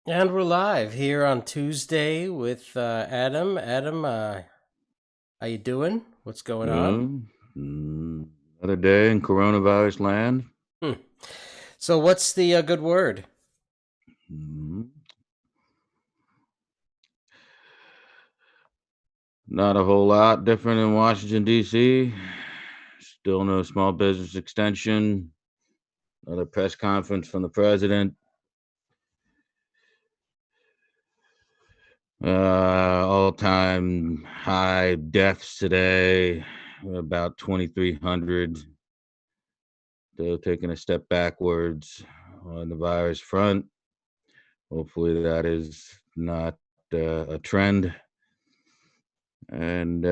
And we're live here on Tuesday with Adam. Adam, how you doing? What's going on? Well, another day in coronavirus land. Hmm. So, what's the good word? Mm, Not a whole lot different in Washington, D.C. Still no small business extension. Another press conference from the president. All-time high deaths today, about 2,300. Still taking a step backwards on the virus front. Hopefully, that is not a trend. And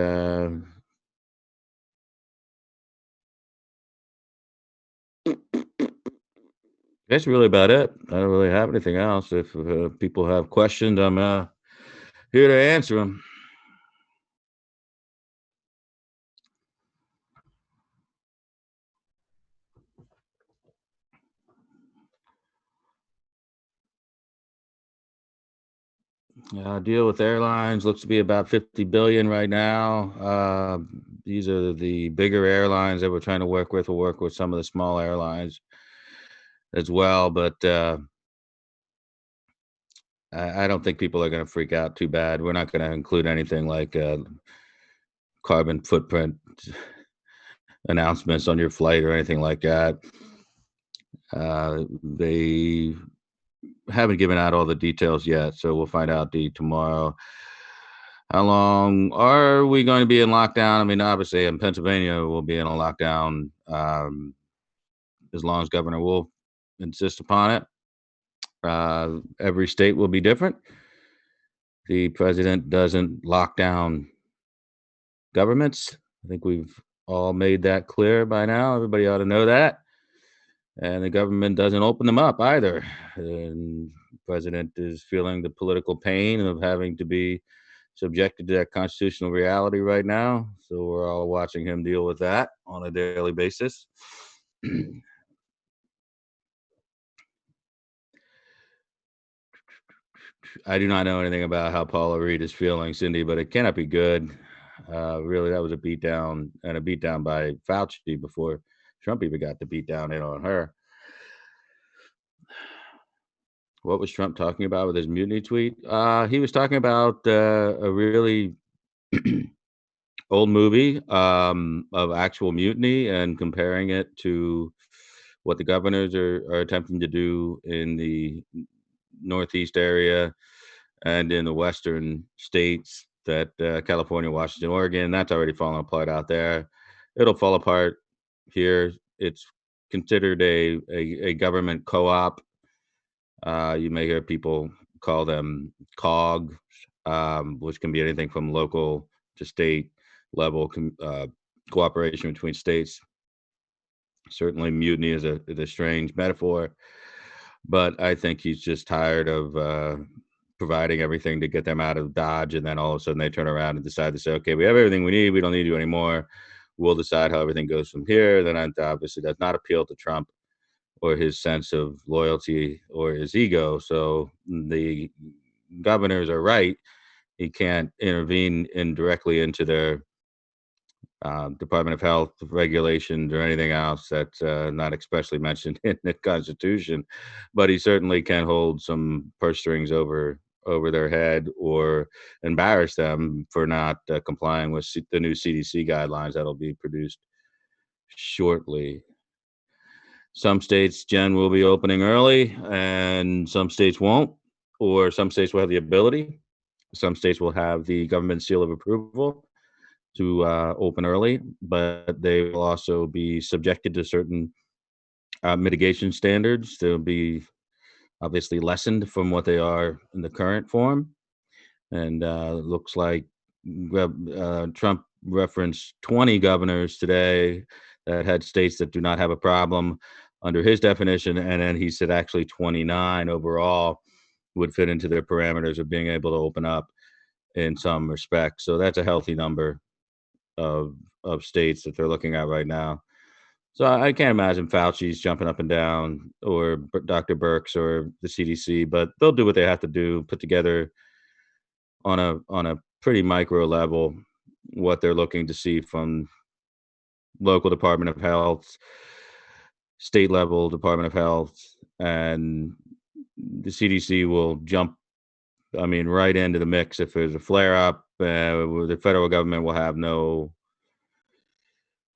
that's really about it. I don't really have anything else. If people have questions, I'm here to answer them. Deal with airlines looks to be about 50 billion right now. These are the bigger airlines that we're trying to work with. We'll work with some of the small airlines as well, but I don't think people are going to freak out too bad. We're not going to include anything like carbon footprint announcements on your flight or anything like that. They haven't given out all the details yet, so we'll find out tomorrow. How long are we going to be in lockdown? I mean, obviously, in Pennsylvania, we'll be in a lockdown as long as Governor Wolf insists upon it. Every state will be different. The president doesn't lock down governments. I think we've all made that clear by now. Everybody ought to know that. And the government doesn't open them up either. And the president is feeling the political pain of having to be subjected to that constitutional reality right now. So we're all watching him deal with that on a daily basis. I do not know anything about how Paula Reed is feeling, Cindy, but it cannot be good. Really, that was a beatdown and a beatdown by Fauci before Trump even got the beatdown in on her. What was Trump talking about with his mutiny tweet? He was talking about a really old movie of actual mutiny and comparing it to what the governors are attempting to do in the Northeast area and in the Western states that California, Washington, Oregon, that's already falling apart out there. It'll fall apart here. It's considered a government co-op. You may hear people call them COG, which can be anything from local to state level cooperation between states. Certainly, mutiny is a strange metaphor, but I think he's just tired of providing everything to get them out of Dodge, and then all of a sudden they turn around and decide to say, "Okay, we have everything we need. We don't need you anymore. We'll decide how everything goes from here." Then obviously does not appeal to Trump or his sense of loyalty or his ego. So the governors are right. He can't intervene indirectly into their Department of Health regulations or anything else that's not expressly mentioned in the Constitution, but he certainly can hold some purse strings over their head or embarrass them for not complying with the new CDC guidelines that'll be produced shortly. Some states, Jen, will be opening early, and some states won't, or some states will have the ability. Some states will have the government seal of approval to open early, but they will also be subjected to certain mitigation standards. They'll be obviously lessened from what they are in the current form. And looks like Trump referenced 20 governors today that had states that do not have a problem under his definition. And then he said actually 29 overall would fit into their parameters of being able to open up in some respects. So that's a healthy number of states that they're looking at right now. So I can't imagine Fauci's jumping up and down or Dr. Birx or the CDC, but they'll do what they have to do, put together on a pretty micro level what they're looking to see from local Department of Health, state level Department of Health, and the CDC will jump, I mean, right into the mix if there's a flare up. The federal government will have no,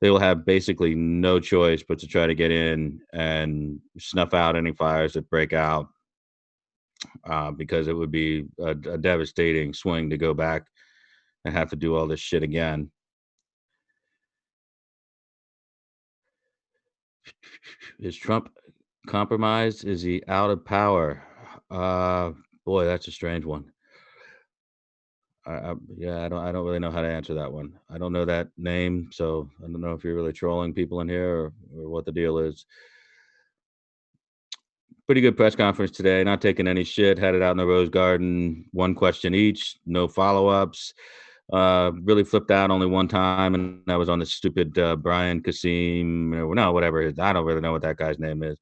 they will have basically no choice but to try to get in and snuff out any fires that break out, because it would be a devastating swing to go back and have to do all this shit again. Is Trump compromised? Is he out of power? Uh, Boy, that's a strange one. Yeah, I don't really know how to answer that one. I don't know that name, so I don't know if you're really trolling people in here or what the deal is. Pretty good press conference today. Not taking any shit. Had it out in the Rose Garden. One question each. No follow ups. Really flipped out only one time, and that was on the stupid Brian Kasim. Or no, whatever. I don't really know what that guy's name is.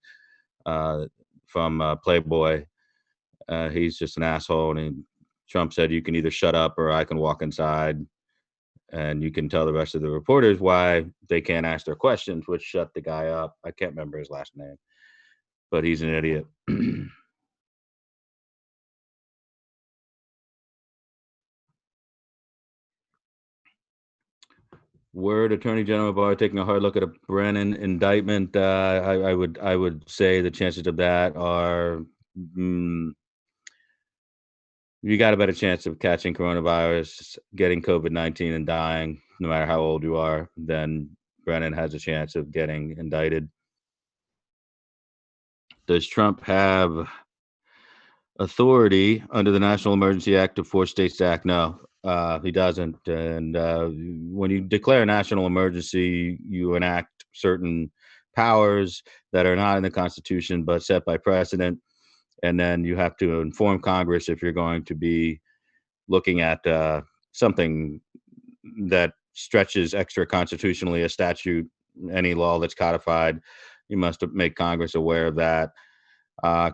Uh, from Playboy. He's just an asshole, and Trump said, "You can either shut up or I can walk inside, and you can tell the rest of the reporters why they can't ask their questions," which shut the guy up. I can't remember his last name, but he's an idiot. Word Attorney General Barr taking a hard look at a Brennan indictment. I would say the chances of that are, mm, you got a better chance of catching coronavirus, getting COVID-19, and dying, no matter how old you are, than Brennan has a chance of getting indicted. Does Trump have authority under the National Emergency Act to force states to act? No, he doesn't. And when you declare a national emergency, you enact certain powers that are not in the Constitution but set by precedent. And then you have to inform Congress if you're going to be looking at something that stretches extra constitutionally, a statute, any law that's codified. You must make Congress aware of that.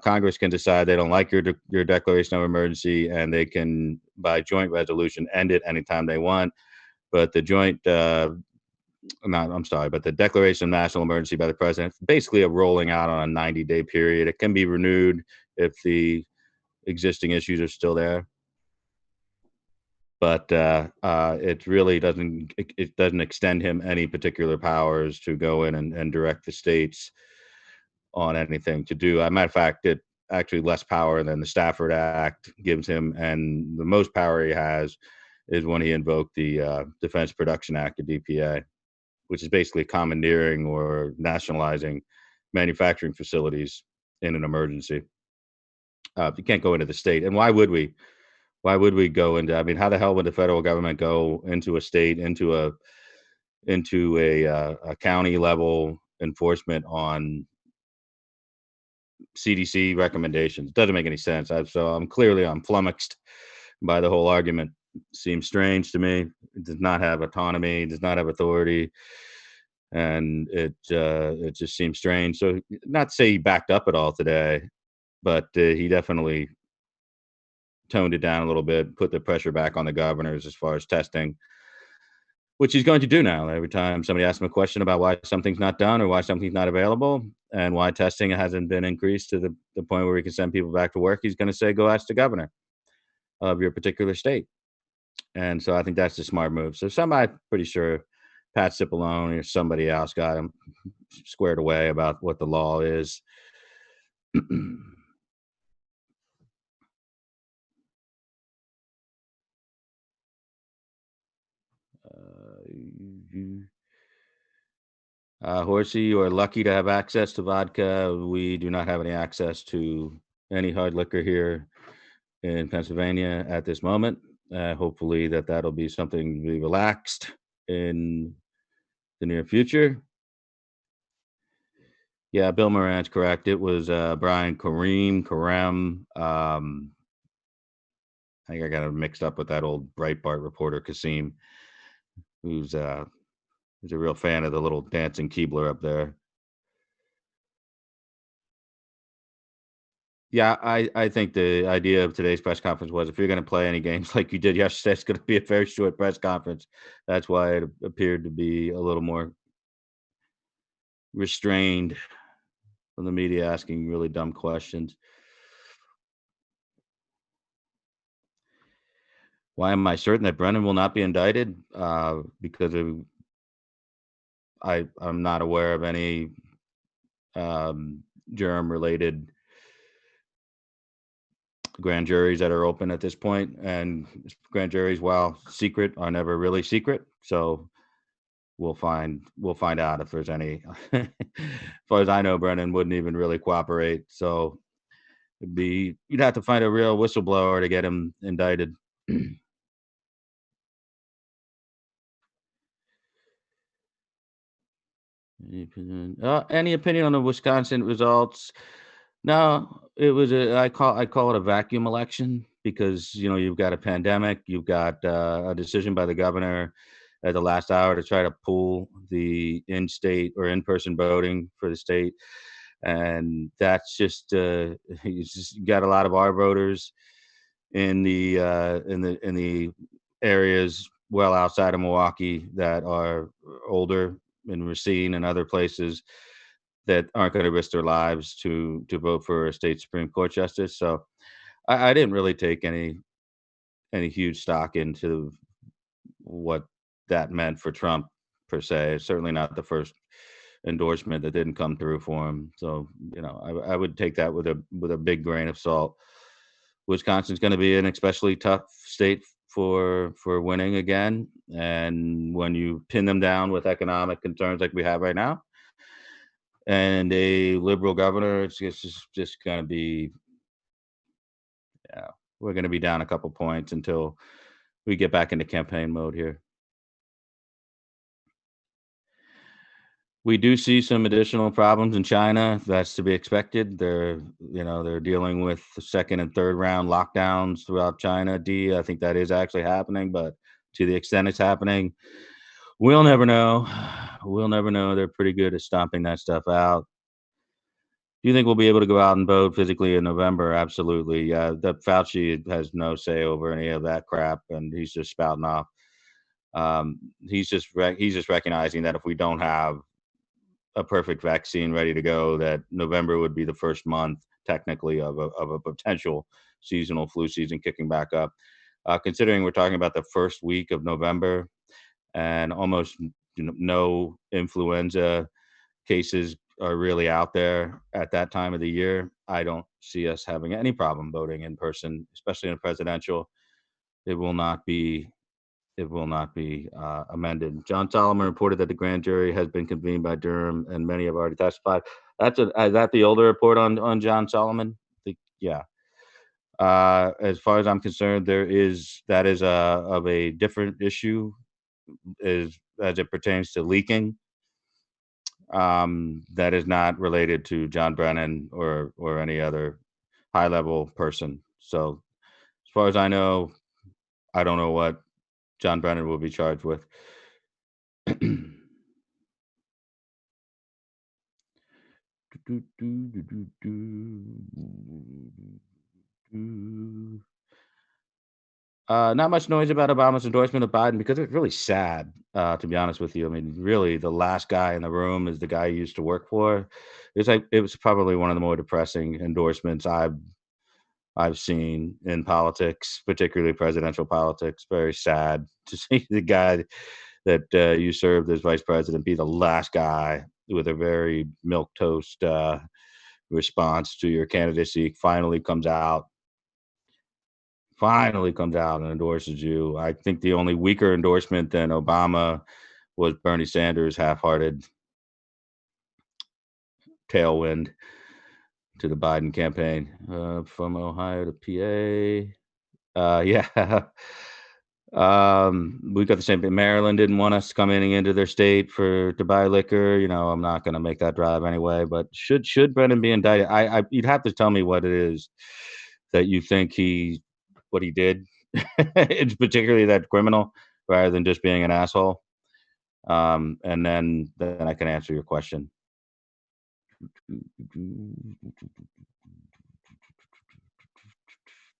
Congress can decide they don't like your declaration of emergency, and they can, by joint resolution, end it anytime they want. But the joint, not, I'm sorry, but the declaration of national emergency by the president, basically a rolling out on a 90-day period. It can be renewed if the existing issues are still there, but it really it doesn't extend him any particular powers to go in and direct the states on anything to do. As a matter of fact, it actually less power than the Stafford Act gives him, and the most power he has is when he invoked the Defense Production Act, the DPA, which is basically commandeering or nationalizing manufacturing facilities in an emergency. You can't go into the state, and why would we? Why would we go into? I mean, how the hell would the federal government go into a state, into a county level enforcement on CDC recommendations? It doesn't make any sense. So I'm flummoxed by the whole argument. Seems strange to me. It does not have autonomy. Does not have authority, and it just seems strange. So, not to say he backed up at all today, but he definitely toned it down a little bit, put the pressure back on the governors as far as testing, which he's going to do now. Every time somebody asks him a question about why something's not done or why something's not available and why testing hasn't been increased to the point where he can send people back to work, he's going to say, go ask the governor of your particular state. And so I think that's a smart move. So somebody, pretty sure Pat Cipollone or somebody else got him squared away about what the law is. You Horsey, you are lucky to have access to vodka. We do not have any access to any hard liquor here in Pennsylvania at this moment. Hopefully that'll be something to be relaxed in the near future. Yeah, Bill Moran's correct. It was Brian Karem. I think I got it mixed up with that old Breitbart reporter Kasim, who's He's a real fan of the little dancing Keebler up there. Yeah, I think the idea of today's press conference was if you're gonna play any games like you did yesterday, it's gonna be a very short press conference. That's why it appeared to be a little more restrained from the media asking really dumb questions. Why am I certain that Brennan will not be indicted? Because I'm not aware of any germ-related grand juries that are open at this point, and grand juries, while secret, are never really secret. So we'll find out if there's any. As far as I know, Brennan wouldn't even really cooperate. So you'd have to find a real whistleblower to get him indicted. Any opinion on the Wisconsin results? No, it was I call it a vacuum election because you've got a pandemic, you've got a decision by the governor at the last hour to try to pull the in-state or in-person voting for the state, and that's just you got a lot of our voters in the areas well outside of Milwaukee that are older in Racine and other places that aren't going to risk their lives to vote for a state Supreme Court justice. So I didn't really take any huge stock into what that meant for Trump per se. Certainly not the first endorsement that didn't come through for him. So I would take that with a big grain of salt. Wisconsin's going to be an especially tough state for winning again, and when you pin them down with economic concerns like we have right now, and a liberal governor, it's just going to be, yeah, we're going to be down a couple points until we get back into campaign mode here. We do see some additional problems in China. That's to be expected. They're dealing with the second and third round lockdowns throughout China. I think that is actually happening, but to the extent it's happening, we'll never know. We'll never know. They're pretty good at stomping that stuff out. Do you think we'll be able to go out and vote physically in November? Absolutely. Yeah, the Fauci has no say over any of that crap, and he's just spouting off. He's just recognizing that if we don't have a perfect vaccine ready to go, that November would be the first month technically of a potential seasonal flu season kicking back up. Considering we're talking about the first week of November and almost no influenza cases are really out there at that time of the year, I don't see us having any problem voting in person, especially in a presidential. It will not be amended. John Solomon reported that the grand jury has been convened by Durham, and many have already testified. Is that the older report on John Solomon? Yeah. As far as I'm concerned, that is of a different issue as it pertains to leaking. That is not related to John Brennan or any other high level person. So as far as I know, I don't know what John Brennan will be charged with. Not much noise about Obama's endorsement of Biden because it's really sad, to be honest with you. I mean, really, the last guy in the room is the guy you used to work for. It was probably one of the more depressing endorsements I've seen in politics, particularly presidential politics. Very sad to see the guy that you served as vice president be the last guy with a very milk toast response to your candidacy. Finally comes out and endorses you. I think the only weaker endorsement than Obama was Bernie Sanders' half-hearted tailwind to the Biden campaign. From Ohio to PA. Yeah. We got the same thing. Maryland didn't want us coming into their state to buy liquor. I'm not going to make that drive anyway. But should Brennan be indicted? You'd have to tell me what it is that you think what he did. It's particularly that criminal, rather than just being an asshole. And then I can answer your question.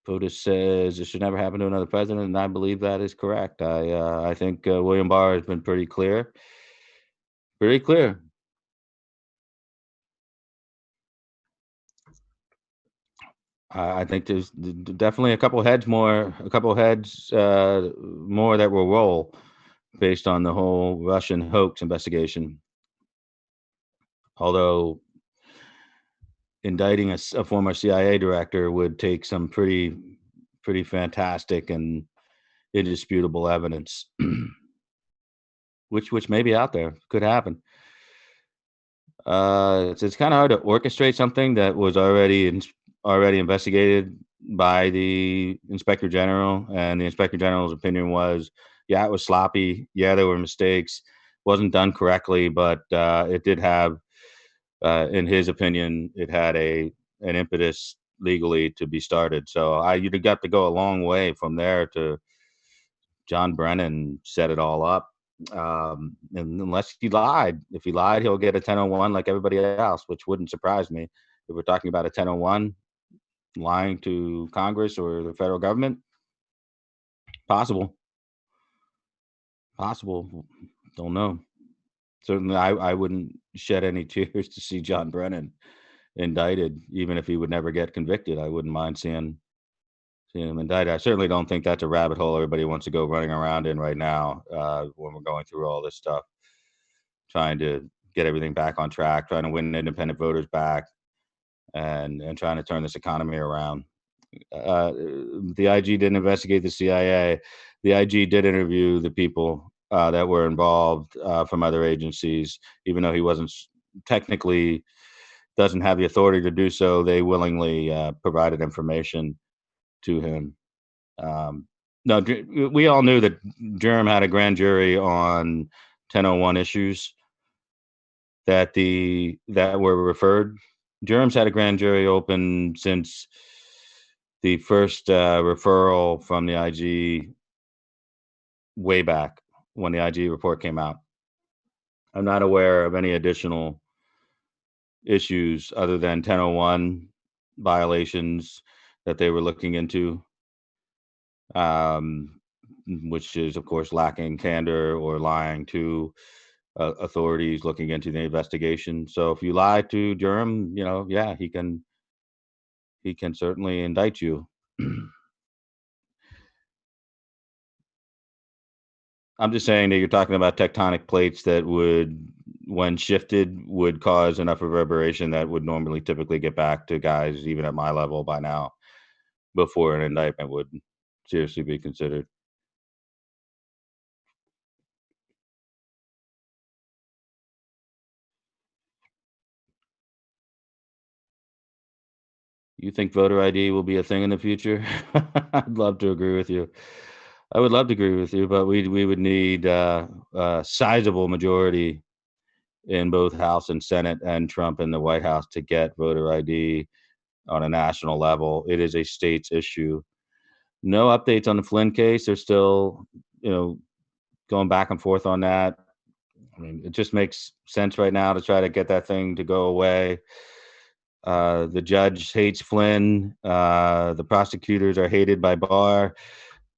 POTUS says it should never happen to another president, and I believe that is correct. I think William Barr has been pretty clear. Pretty clear. I think there's definitely a couple heads more, more that will roll based on the whole Russian hoax investigation. Although indicting a former CIA director would take some pretty fantastic and indisputable evidence, which may be out there, could happen. It's kind of hard to orchestrate something that was already investigated by the inspector general, and the inspector general's opinion was, yeah, it was sloppy. Yeah, there were mistakes. Wasn't done correctly, but it did have, in his opinion, it had an impetus legally to be started. So you'd have got to go a long way from there to John Brennan set it all up. And unless he lied, if he lied, he'll get a 1001 like everybody else, which wouldn't surprise me. If we're talking about a 1001 lying to Congress or the federal government, possible, possible. Don't know. Certainly, I wouldn't shed any tears to see John Brennan indicted, even if he would never get convicted. I wouldn't mind seeing him indicted. I certainly don't think that's a rabbit hole everybody wants to go running around in right now, when we're going through all this stuff, trying to get everything back on track, trying to win independent voters back, and trying to turn this economy around. The IG didn't investigate the CIA. The IG did interview the people that were involved from other agencies, even though he wasn't technically doesn't have the authority to do so. They willingly provided information to him. No, we all knew that Durham had a grand jury on 1001 issues that were referred. Durham's had a grand jury open since the first referral from the IG way back when the IG report came out. I'm not aware of any additional issues other than 1001 violations that they were looking into, um, which is, of course, lacking candor or lying to authorities looking into the investigation. So if you lie to Durham, yeah, he can certainly indict you. I'm just saying that you're talking about tectonic plates that would, when shifted, would cause enough reverberation that would normally typically get back to guys even at my level by now before an indictment would seriously be considered. You think voter ID will be a thing in the future? I'd love to agree with you. I would love to agree with you, but we would need a sizable majority in both House and Senate and Trump in the White House to get voter ID on a national level. It is a state's issue. No updates on the Flynn case. They're still, you know, going back and forth on that. I mean, it just makes sense right now to try to get that thing to go away. The judge hates Flynn. The prosecutors are hated by Barr.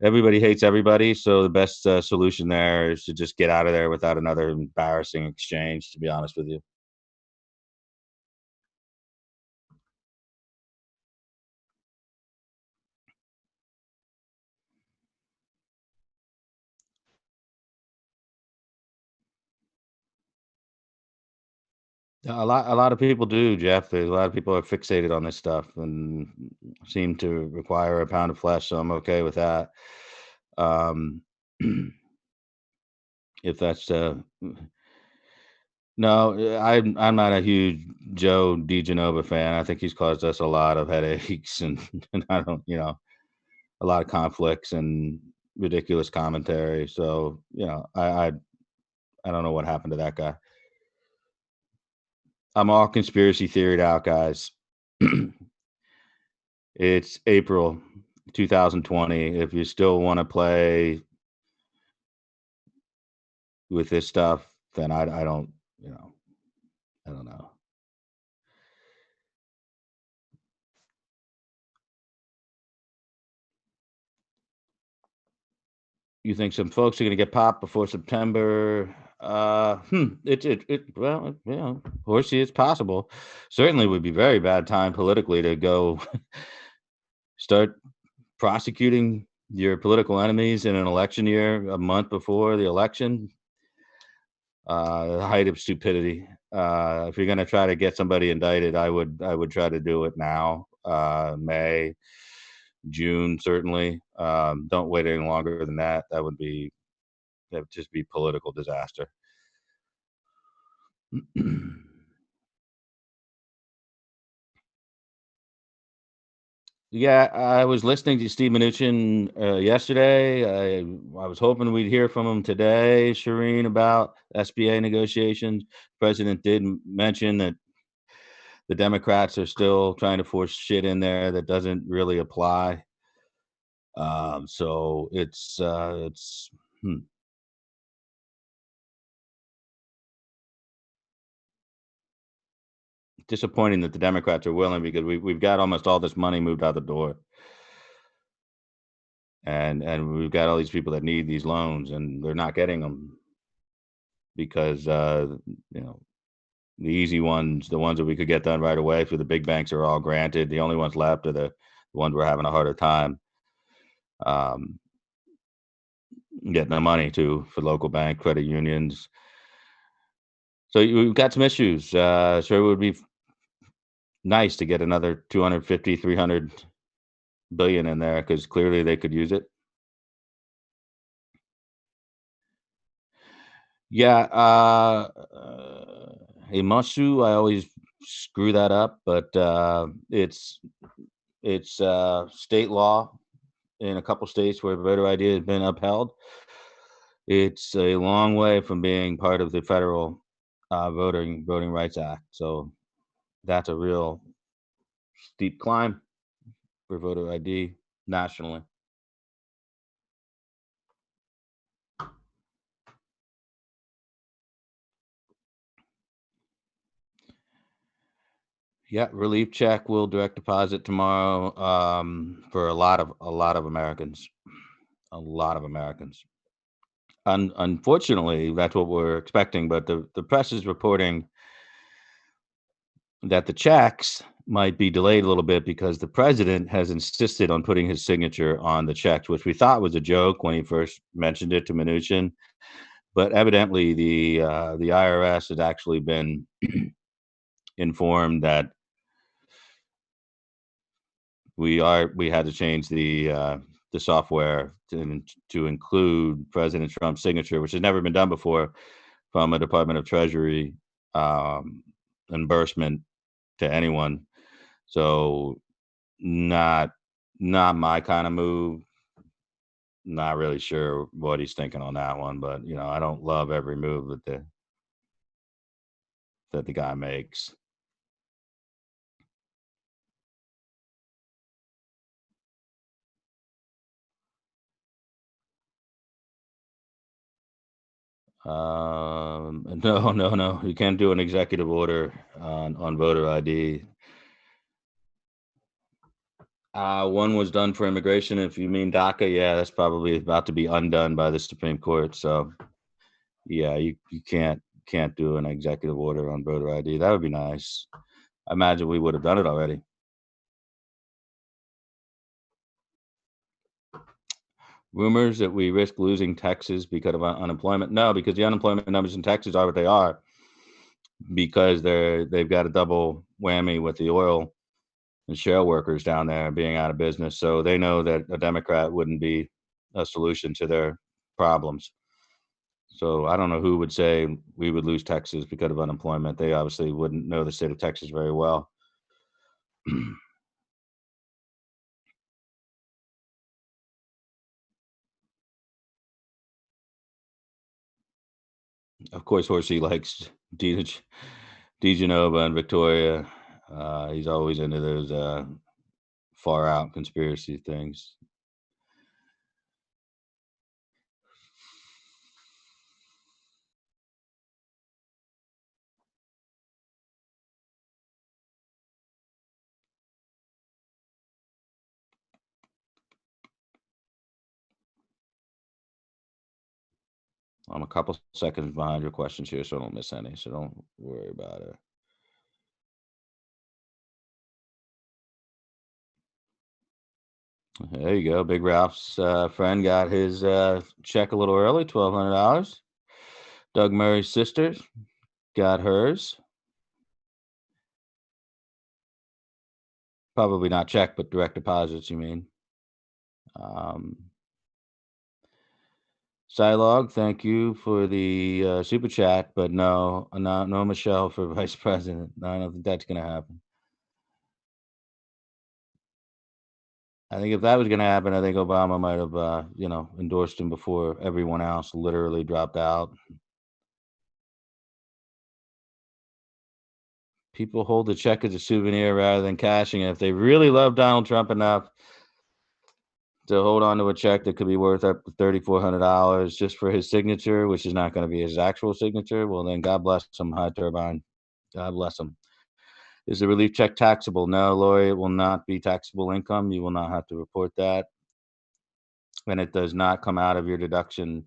Everybody hates everybody. So the best solution there is to just get out of there without another embarrassing exchange, to be honest with you. A lot of people do, Jeff. There's a lot of people are fixated on this stuff and seem to require a pound of flesh. So I'm okay with that. Um, if that's no, I'm not a huge Joe DeGenova fan. I think he's caused us a lot of headaches and I don't, a lot of conflicts and ridiculous commentary. So I don't know what happened to that guy. I'm all conspiracy theoried out, guys. It's April 2020. If you still want to play with this stuff, then I don't, I don't know. You think some folks are going to get popped before September? Well, Horsey, it's possible. Certainly would be very bad time politically to go start prosecuting your political enemies in an election year a month before the election. The height of stupidity. If you're going to try to get somebody indicted, I would try to do it now. May, June, certainly. Don't wait any longer than that. That would just be political disaster. Yeah, I was listening to Steve Mnuchin yesterday. I was hoping we'd hear from him today, Shireen, about SBA negotiations. President did mention that the Democrats are still trying to force shit in there that doesn't really apply. So it's disappointing that the Democrats are willing, because we've got almost all this money moved out the door, and we've got all these people that need these loans, and they're not getting them because you know the easy ones, the ones that we could get done right away through the big banks, are all granted. The only ones left are the ones we're having a harder time um, getting the money to, for local bank credit unions. So we've got some issues. So it would be nice to get another 250, 300 billion in there, because clearly they could use it. Yeah, Imasu, I always screw that up, but it's state law in a couple states where voter ID has been upheld. It's a long way from being part of the federal Voting Rights Act. So that's a real steep climb for voter ID nationally. Yeah, relief check will direct deposit tomorrow for a lot of Americans, a lot of Americans. Unfortunately, that's what we're expecting, but the press is reporting that the checks might be delayed a little bit because the president has insisted on putting his signature on the checks, which we thought was a joke when he first mentioned it to Mnuchin. But evidently, the IRS has actually been informed that we had to change the software to include President Trump's signature, which has never been done before, from a Department of Treasury um, reimbursement to anyone. So not not my kind of move. Not really sure what he's thinking on that one, but I don't love every move that the guy makes. No, no, no. You can't do an executive order on voter ID. One was done for immigration. If you mean DACA, yeah, that's probably about to be undone by the Supreme Court. So yeah, you can't do an executive order on voter ID. That would be nice. I imagine we would have done it already. Rumors that we risk losing Texas because of unemployment. No, because the unemployment numbers in Texas are what they are, because they've got a double whammy with the oil and shale workers down there being out of business. So they know that a Democrat wouldn't be a solution to their problems. So I don't know who would say we would lose Texas because of unemployment. They obviously wouldn't know the state of Texas very well. Of course, Horsey likes DeGenova and Victoria. He's always into those far out conspiracy things. I'm a couple seconds behind your questions here, so I don't miss any. So don't worry about it. There you go. Big Ralph's friend got his check a little early, $1,200. Doug Murray's sister got hers. Probably not check, but direct deposits, you mean. Silog, thank you for the super chat, but no Michelle for vice president. No, I don't think that's going to happen. I think if that was going to happen, I think Obama might have, endorsed him before everyone else literally dropped out. People hold the check as a souvenir rather than cashing it. If they really love Donald Trump enough to hold on to a check that could be worth up to $3,400 just for his signature, which is not going to be his actual signature, well, then God bless him, High Turbine. God bless him. Is the relief check taxable? No, Lori, it will not be taxable income. You will not have to report that. And it does not come out of your deduction,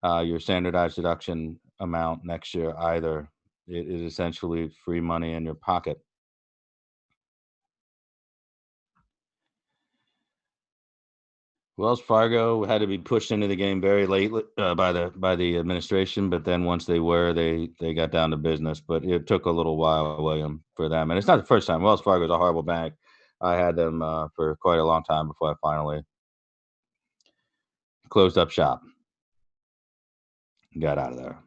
your standardized deduction amount next year either. It is essentially free money in your pocket. Wells Fargo had to be pushed into the game very late by the administration, but then once they were, they got down to business. But it took a little while, William, for them, and it's not the first time. Wells Fargo is a horrible bank. I had them for quite a long time before I finally closed up shop, got out of there.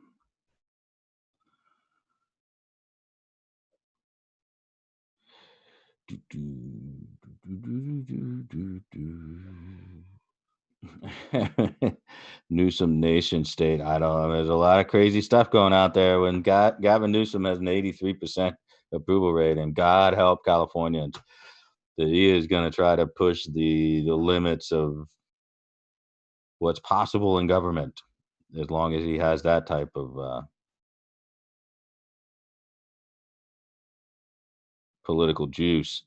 Newsom nation state. I don't know. There's a lot of crazy stuff going out there when Gavin Newsom has an 83% approval rate, and God help Californians that he is going to try to push the limits of what's possible in government as long as he has that type of political juice.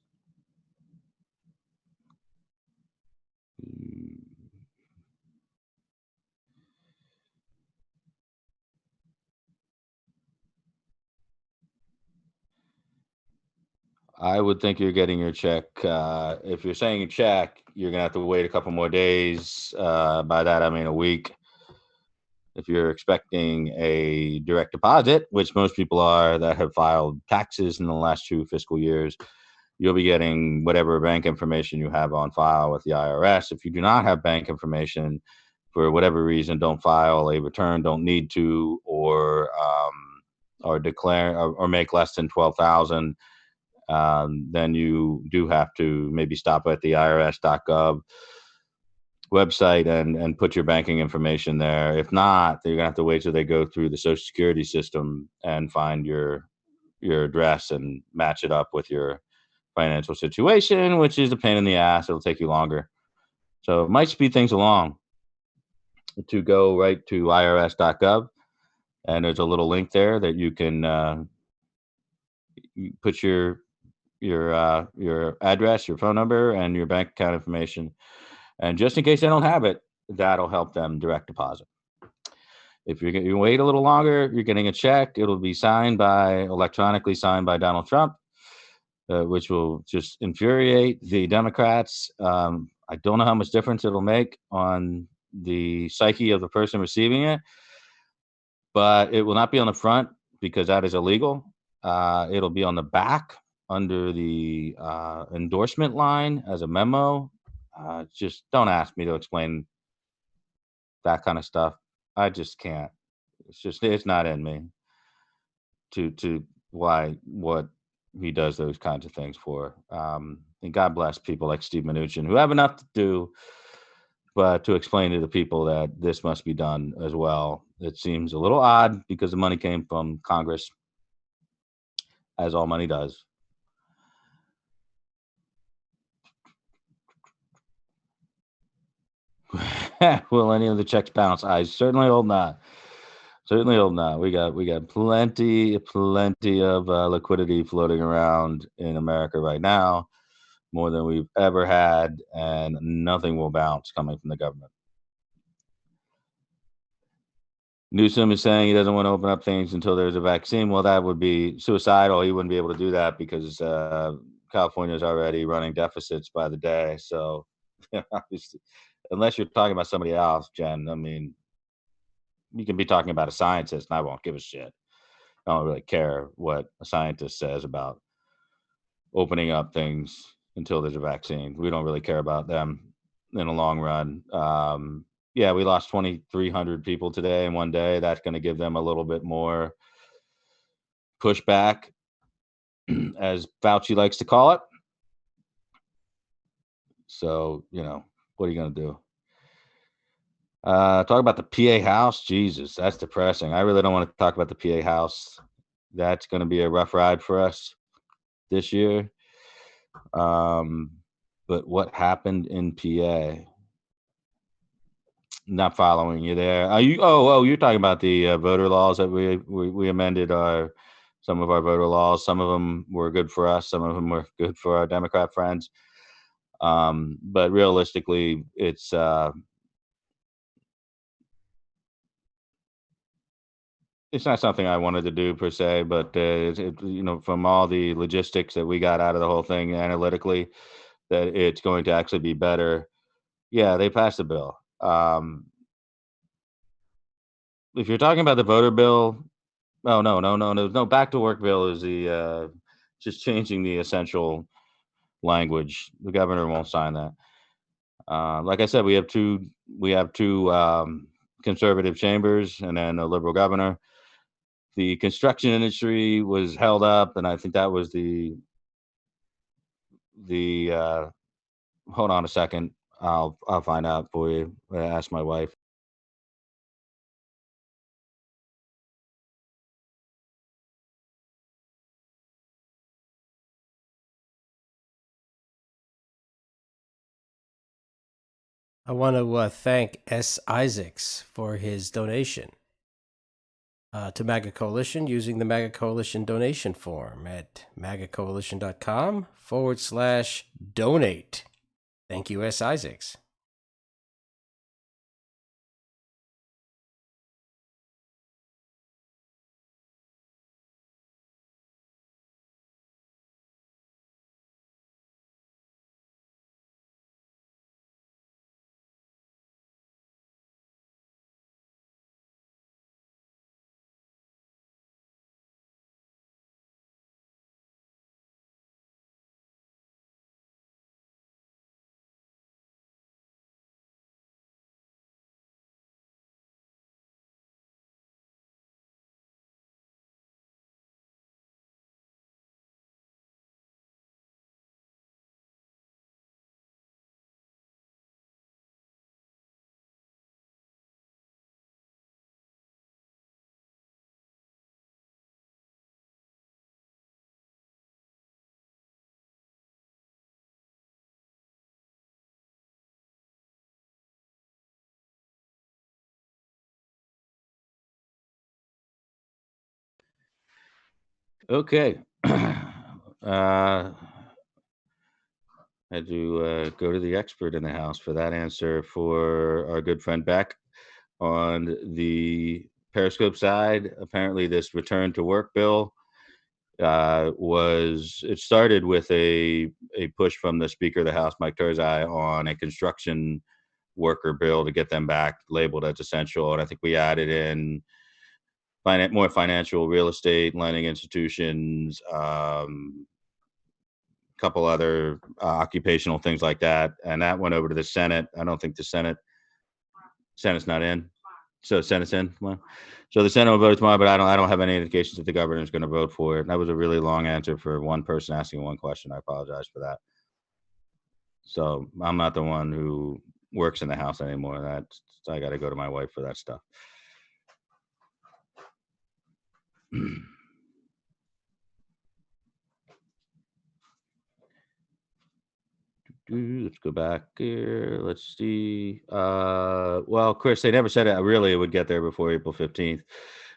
I would think you're getting your check. If you're saying a check, you're gonna have to wait a couple more days. By that I mean a week. If you're expecting a direct deposit, which most people are that have filed taxes in the last 2 fiscal years, you'll be getting whatever bank information you have on file with the IRS. If you do not have bank information, for whatever reason, don't file a return, don't need to, or declare or make less than 12,000. Then you do have to maybe stop at the irs.gov website and put your banking information there. If not, you're gonna have to wait till they go through the Social Security system and find your address and match it up with your financial situation, which is a pain in the ass. It'll take you longer. So it might speed things along to go right to irs.gov, and there's a little link there that you can put your address, your phone number, and your bank account information. And just in case they don't have it, that'll help them direct deposit. If you wait a little longer, you're getting a check. It'll be electronically signed by Donald Trump, which will just infuriate the Democrats. I don't know how much difference it'll make on the psyche of the person receiving it, but it will not be on the front because that is illegal. It'll be on the back under the endorsement line as a memo. Just don't ask me to explain that kind of stuff. I just can't. It's not in me to why what he does those kinds of things for. And God bless people like Steve Mnuchin who have enough to do, but to explain to the people that this must be done as well. It seems a little odd because the money came from Congress, as all money does. Will any of the checks bounce? I certainly hope not. Certainly hope not. We got plenty of liquidity floating around in America right now, more than we've ever had, and nothing will bounce coming from the government. Newsom is saying he doesn't want to open up things until there's a vaccine. Well, that would be suicidal. He wouldn't be able to do that because California is already running deficits by the day. So, obviously, unless you're talking about somebody else, Jen, I mean, you can be talking about a scientist, and I won't give a shit. I don't really care what a scientist says about opening up things until there's a vaccine. We don't really care about them in the long run. Yeah, we lost 2,300 people today in one day. That's going to give them a little bit more pushback, as Fauci likes to call it. So, what are you going to do? Talk about the PA House. Jesus, that's depressing. I really don't want to talk about the PA House. That's going to be a rough ride for us this year. But what happened in PA? Not following you there. Are you? Oh, you're talking about the voter laws that we amended some of our voter laws. Some of them were good for us. Some of them were good for our Democrat friends. But realistically, it's not something I wanted to do per se. But from all the logistics that we got out of the whole thing analytically, that it's going to actually be better. Yeah, they passed the bill. If you're talking about the voter bill, oh no. Back to work bill is the just changing the essential language. The governor won't sign that. Like I said, we have two conservative chambers and then a liberal governor. The construction industry was held up, and I think that was the. Hold on a second. I'll find out for you. Ask my wife. I want to thank S. Isaacs for his donation to MAGA Coalition using the MAGA Coalition donation form at magacoalition.com/donate. Thank you, S. Isaacs. Okay. Had to go to the expert in the house for that answer for our good friend Beck. On the Periscope side, apparently this return to work bill it started with a push from the Speaker of the House, Mike Turzai, on a construction worker bill to get them back labeled as essential. And I think we added in more financial real estate lending institutions, couple other occupational things like that, and that went over to the Senate. I don't think the Senate's not in, so Senate's in. Well, so the Senate will vote tomorrow, but I don't have any indications that the governor is going to vote for it. And that was a really long answer for one person asking one question. I apologize for that. So I'm not the one who works in the House anymore. I got to go to my wife for that stuff. Let's go back here. Let's see. Well, Chris, they never said it really it would get there before April 15th.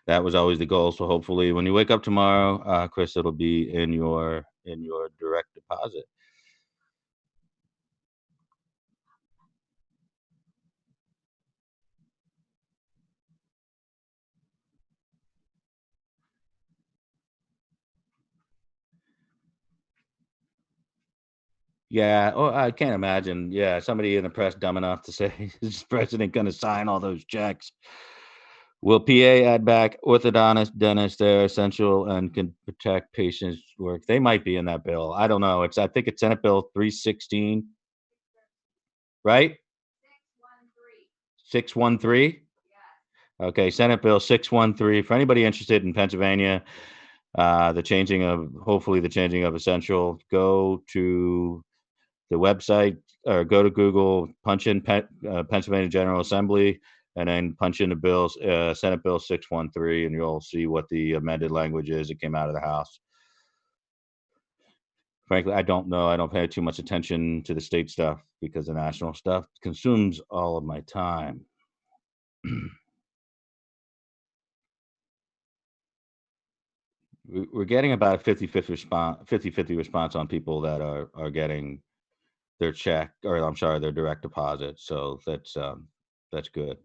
That was always the goal. So hopefully when you wake up tomorrow, Chris, it'll be in your direct deposit. Yeah, oh, I can't imagine, yeah, somebody in the press dumb enough to say, "Is the president gonna sign all those checks?" Will PA add back orthodontist, dentist they're essential and can protect patients' work? They might be in that bill, I don't know, I think it's Senate Bill 316, right? 613? Okay, Senate Bill 613. For anybody interested in Pennsylvania, the changing of hopefully the changing of essential, go to the website or go to Google, punch in Pennsylvania General Assembly, and then punch in the bills, Senate Bill 613, and you'll see what the amended language is that came out of the House. Frankly, I don't know. I don't pay too much attention to the state stuff because the national stuff consumes all of my time. We're getting about a 50-50 response on people that are getting their check, or I'm sorry, their direct deposit. So that's good.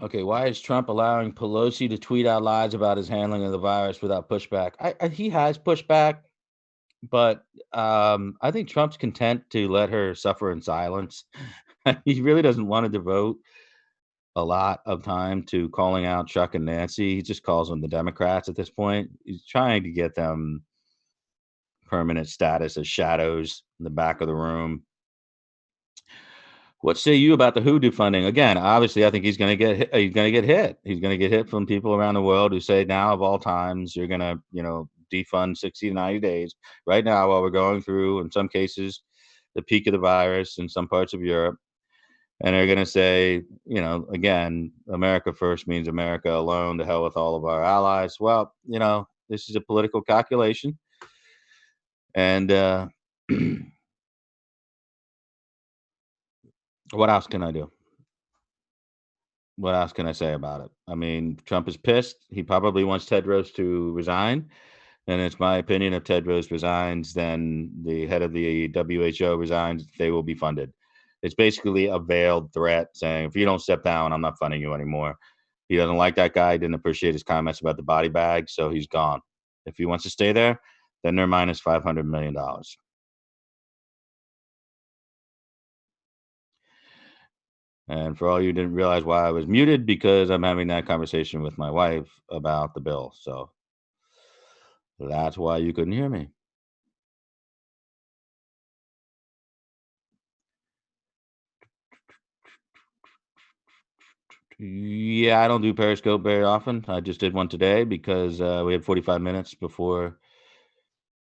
Okay, why is Trump allowing Pelosi to tweet out lies about his handling of the virus without pushback? He has pushback, but I think Trump's content to let her suffer in silence. He really doesn't want to devote a lot of time to calling out Chuck and Nancy. He just calls them the Democrats at this point. He's trying to get them permanent status as shadows in the back of the room. What say you about the hoodoo funding? Again, obviously, I think he's going to get hit. He's going to get hit. He's going to get hit from people around the world who say, now of all times, you're going to, defund 60 to 90 days. Right now, while we're going through, in some cases, the peak of the virus in some parts of Europe, and they're going to say, again, America first means America alone. To hell with all of our allies. Well, this is a political calculation, and what else can I do? What else can I say about it? I mean, Trump is pissed. He probably wants Tedros to resign. And it's my opinion if Tedros resigns, then the head of the WHO resigns, they will be funded. It's basically a veiled threat saying, if you don't step down, I'm not funding you anymore. He doesn't like that guy, didn't appreciate his comments about the body bag, so he's gone. If he wants to stay there, then they're minus $500 million. And for all you who didn't realize why I was muted, because I'm having that conversation with my wife about the bill. So that's why you couldn't hear me. Yeah, I don't do Periscope very often. I just did one today because we had 45 minutes before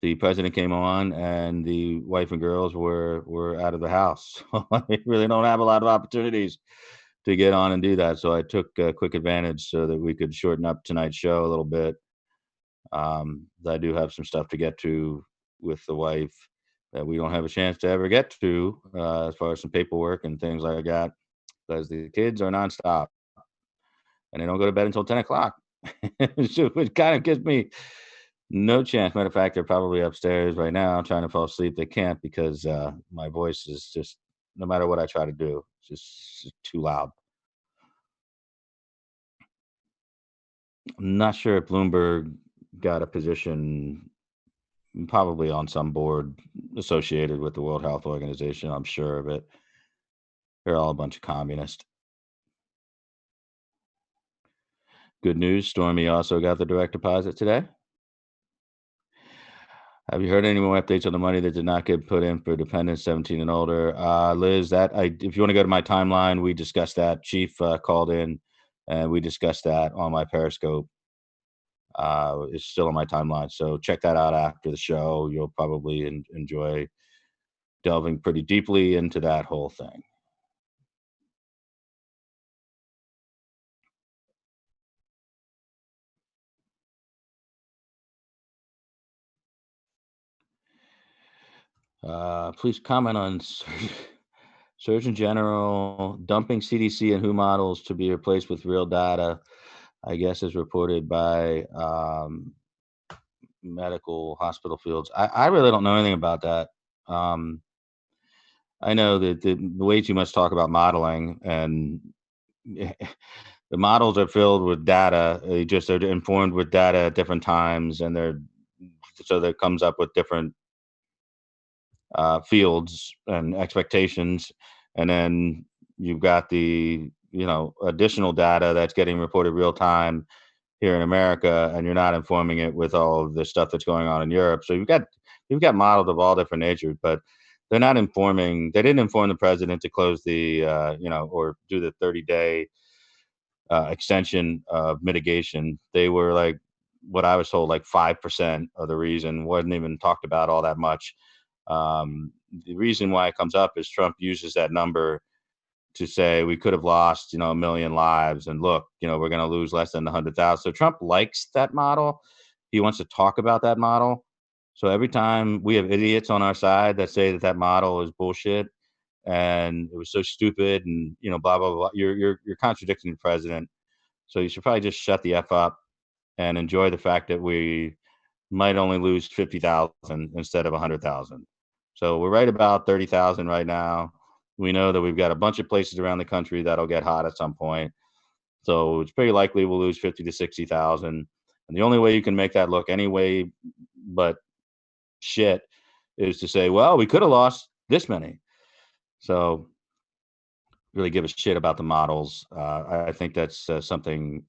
the president came on, and the wife and girls were out of the house. So I really don't have a lot of opportunities to get on and do that. So I took quick advantage so that we could shorten up tonight's show a little bit. I do have some stuff to get to with the wife that we don't have a chance to ever get to, as far as some paperwork and things like that, because the kids are nonstop and they don't go to bed until 10 o'clock. So it kind of gives me no chance. Matter of fact, they're probably upstairs right now trying to fall asleep. They can't because my voice is just, no matter what I try to do, it's just too loud. I'm not sure if Bloomberg got a position, probably on some board associated with the World Health Organization. I'm sure of it. They're all a bunch of communists. Good news. Stormy also got the direct deposit today. Have you heard any more updates on the money that did not get put in for dependents 17 and older? Liz, if you want to go to my timeline, we discussed that. Chief called in and we discussed that on my Periscope. It's still on my timeline. So check that out after the show. You'll probably enjoy delving pretty deeply into that whole thing. Please comment on Surgeon General dumping CDC and WHO models to be replaced with real data, I guess, is reported by medical hospital fields. I really don't know anything about that. Um, I know that way too much talk about modeling, and the models are filled with data. They just are informed with data at different times, and they're so that comes up with different fields and expectations, and then you've got the additional data that's getting reported real time here in America, and you're not informing it with all of the stuff that's going on in Europe. So you've got models of all different natures, but they're not informing. They didn't inform the president to close the or do the 30-day extension of mitigation. They were like what I was told, like 5% of the reason, wasn't even talked about all that much. The reason why it comes up is Trump uses that number to say we could have lost, 1 million lives, and look, we're going to lose less than 100,000. So Trump likes that model. He wants to talk about that model. So every time we have idiots on our side that say that that model is bullshit and it was so stupid and blah blah blah, you're contradicting the president. So you should probably just shut the f up and enjoy the fact that we might only lose 50,000 instead of 100,000. So we're right about 30,000 right now. We know that we've got a bunch of places around the country that'll get hot at some point. So it's pretty likely we'll lose 50 to 60,000. And the only way you can make that look any way but shit is to say, well, we could have lost this many. So really give a shit about the models. I think that's something.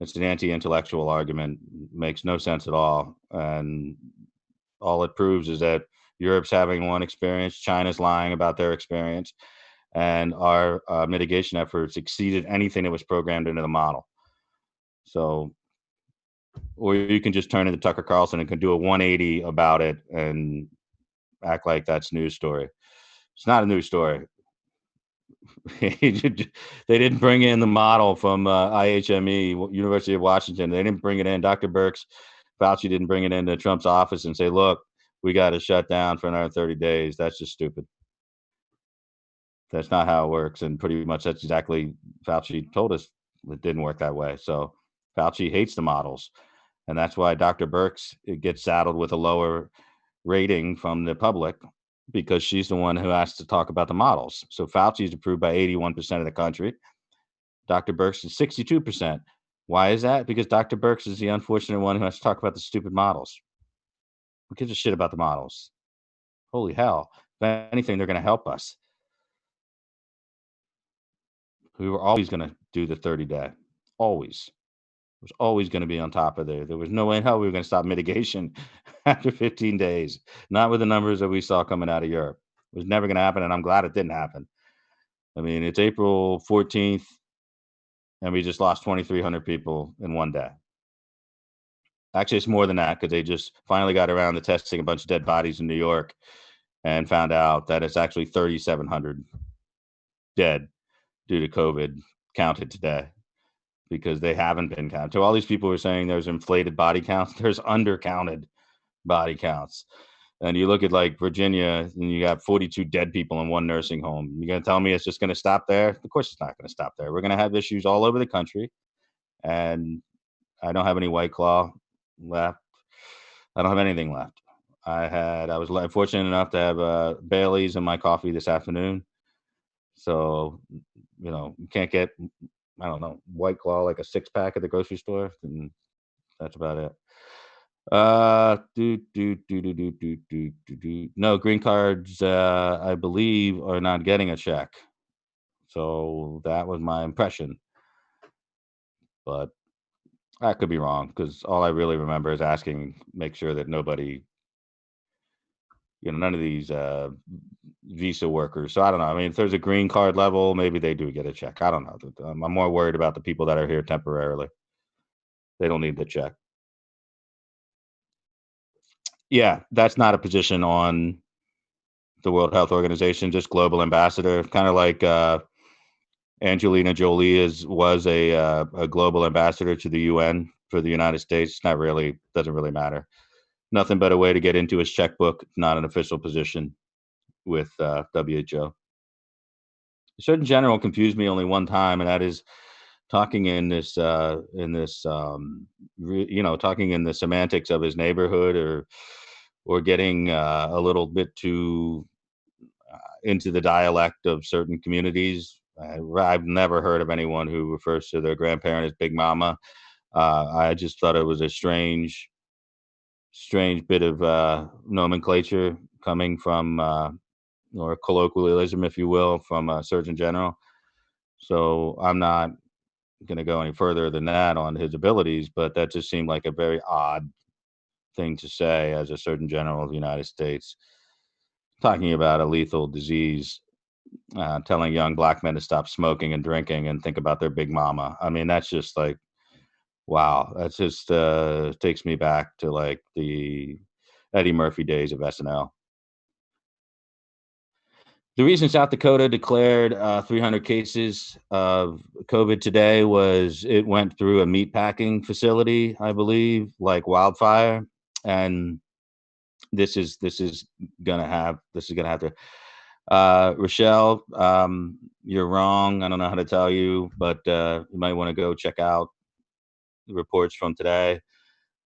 It's an anti-intellectual argument. Makes no sense at all. And all it proves is that Europe's having one experience, China's lying about their experience, and our mitigation efforts exceeded anything that was programmed into the model. So, or you can just turn into Tucker Carlson and can do a 180 about it and act like that's news story. It's not a news story. They didn't bring in the model from IHME, University of Washington. They didn't bring it in. Dr. Birx, Fauci didn't bring it into Trump's office and say, look, we got to shut down for another 30 days. That's just stupid. That's not how it works. And pretty much that's exactly Fauci told us it didn't work that way. So Fauci hates the models. And that's why Dr. Birx gets saddled with a lower rating from the public, because she's the one who has to talk about the models. So Fauci is approved by 81% of the country. Dr. Birx is 62%. Why is that? Because Dr. Birx is the unfortunate one who has to talk about the stupid models. Who gives a shit about the models? Holy hell. If anything, they're going to help us. We were always going to do the 30-day. Always. It was always going to be on top of there. There was no way in hell we were going to stop mitigation after 15 days. Not with the numbers that we saw coming out of Europe. It was never going to happen, and I'm glad it didn't happen. I mean, it's April 14th, and we just lost 2,300 people in one day. Actually, it's more than that because they just finally got around to testing a bunch of dead bodies in New York and found out that it's actually 3,700 dead due to COVID counted today, because they haven't been counted. So all these people were saying there's inflated body counts. There's undercounted body counts. And you look at like Virginia, and you got 42 dead people in one nursing home. You're going to tell me it's just going to stop there? Of course, it's not going to stop there. We're going to have issues all over the country. And I don't have any White Claw left. I don't have anything left. I was fortunate enough to have Bailey's in my coffee this afternoon. So, you can't get, I don't know, White Claw, like a 6-pack at the grocery store. And that's about it. No, green cards, I believe, are not getting a check. So that was my impression. But I could be wrong, because all I really remember is asking, make sure that nobody, none of these visa workers. So I don't know. I mean, if there's a green card level, maybe they do get a check. I don't know. I'm more worried about the people that are here temporarily. They don't need the check. Yeah, that's not a position on the World Health Organization, just global ambassador, kind of like Angelina Jolie was a global ambassador to the UN for the United States. Not really, doesn't really matter. Nothing but a way to get into his checkbook, not an official position with WHO. Surgeon General confused me only one time, and that is talking talking in the semantics of his neighborhood, or getting a little bit too into the dialect of certain communities. I've never heard of anyone who refers to their grandparent as Big Mama. I just thought it was a strange bit of nomenclature coming from, or colloquialism, if you will, from Surgeon General. So I'm not going to go any further than that on his abilities, but that just seemed like a very odd thing to say as a Surgeon General of the United States, talking about a lethal disease, telling young black men to stop smoking and drinking and think about their big mama. I mean, that's just like, wow. That's just takes me back to like the Eddie Murphy days of SNL. The reason South Dakota declared 300 cases of COVID today was it went through a meat packing facility, I believe, like wildfire, and this is gonna have to. Rochelle, you're wrong. I don't know how to tell you, but you might want to go check out the reports from today.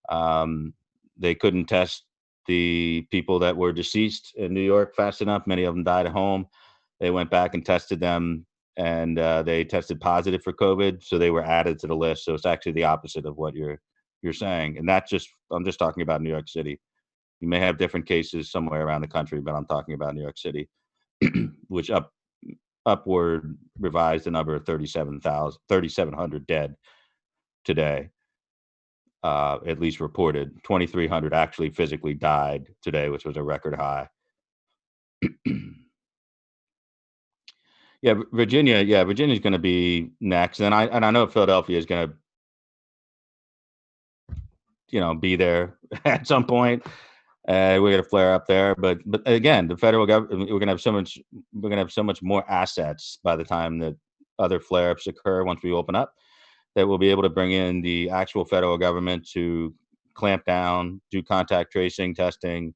Um, they couldn't test the people that were deceased in New York fast enough. Many of them died at home. They went back and tested them, and they tested positive for COVID, so they were added to the list. So it's actually the opposite of what you're saying, and that's just I'm just talking about New York City. You may have different cases somewhere around the country, but I'm talking about New York City, which upward revised the number of 3,700 dead today, at least reported. 2,300 actually physically died today, which was a record high. Yeah, Virginia. Yeah, Virginia's going to be next, and I know Philadelphia is going to be there at some point. We're going to flare up there, but again, the federal government we're going to have so much more assets by the time that other flare ups occur once we open up, that we'll be able to bring in the actual federal government to clamp down, do contact tracing, testing,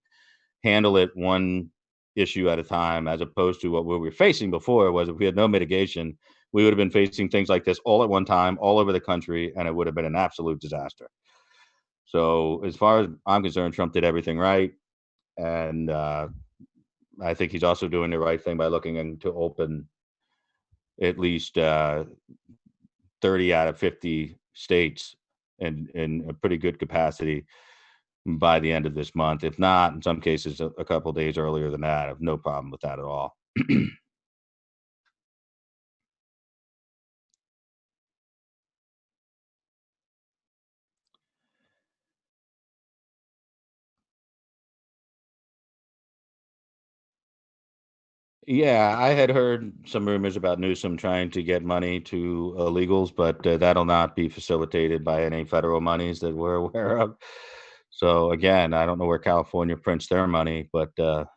handle it one issue at a time, as opposed to what we were facing before. Was if we had no mitigation, we would have been facing things like this all at one time, all over the country, and it would have been an absolute disaster. So, as far as I'm concerned, Trump did everything right, and I think he's also doing the right thing by looking into open at least 30 out of 50 states in a pretty good capacity by the end of this month. If not, in some cases, a couple days earlier than that. I have no problem with that at all. Yeah, I had heard some rumors about Newsom trying to get money to illegals, but that'll not be facilitated by any federal monies that we're aware of. So again, I don't know where California prints their money, but not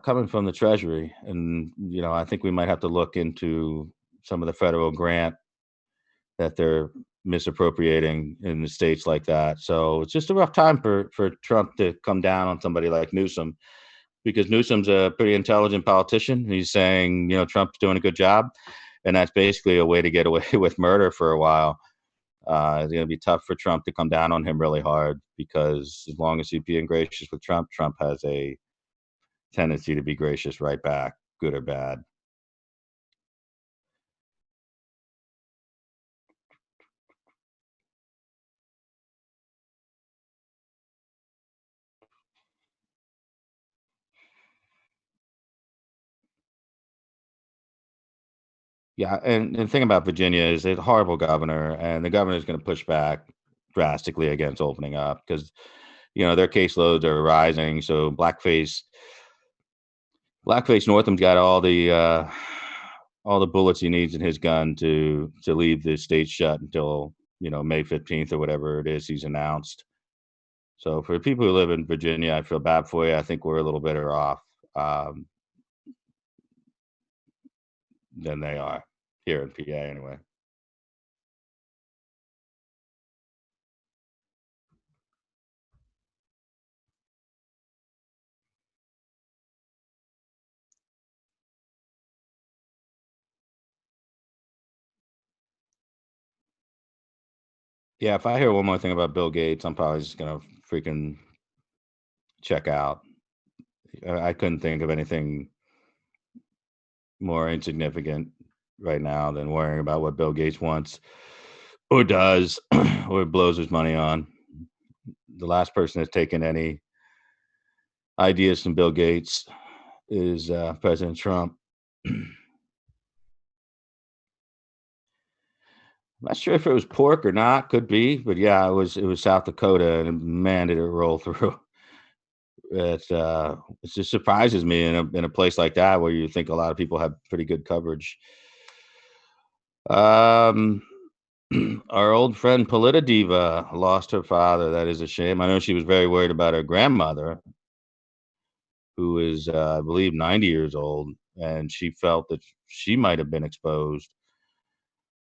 coming from the Treasury. And I think we might have to look into some of the federal grant that they're misappropriating in the states like that. So it's just a rough time for Trump to come down on somebody like Newsom, because Newsom's a pretty intelligent politician. He's saying, Trump's doing a good job, and that's basically a way to get away with murder for a while. It's going to be tough for Trump to come down on him really hard, because as long as he's being gracious with Trump, Trump has a tendency to be gracious right back, good or bad. Yeah, and the thing about Virginia is a horrible governor, and the governor is going to push back drastically against opening up, because their caseloads are rising. So Blackface Northam's got all the bullets he needs in his gun to leave the state shut until May 15th or whatever it is he's announced. So for people who live in Virginia, I feel bad for you. I think we're a little better off um, than they are here in PA anyway. Yeah, if I hear one more thing about Bill Gates, I'm probably just gonna freaking check out. I couldn't think of anything more insignificant right now than worrying about what Bill Gates wants or does or blows his money on. The last person that's taken any ideas from Bill Gates is President Trump. I'm not sure if it was pork or not. Could be, but yeah, it was South Dakota, and man, did it roll through. It just surprises me in a place like that where you think a lot of people have pretty good coverage. Um, our old friend Polita Diva lost her father. That is a shame. I know she was very worried about her grandmother, who is, I believe, 90 years old, and she felt that she might have been exposed.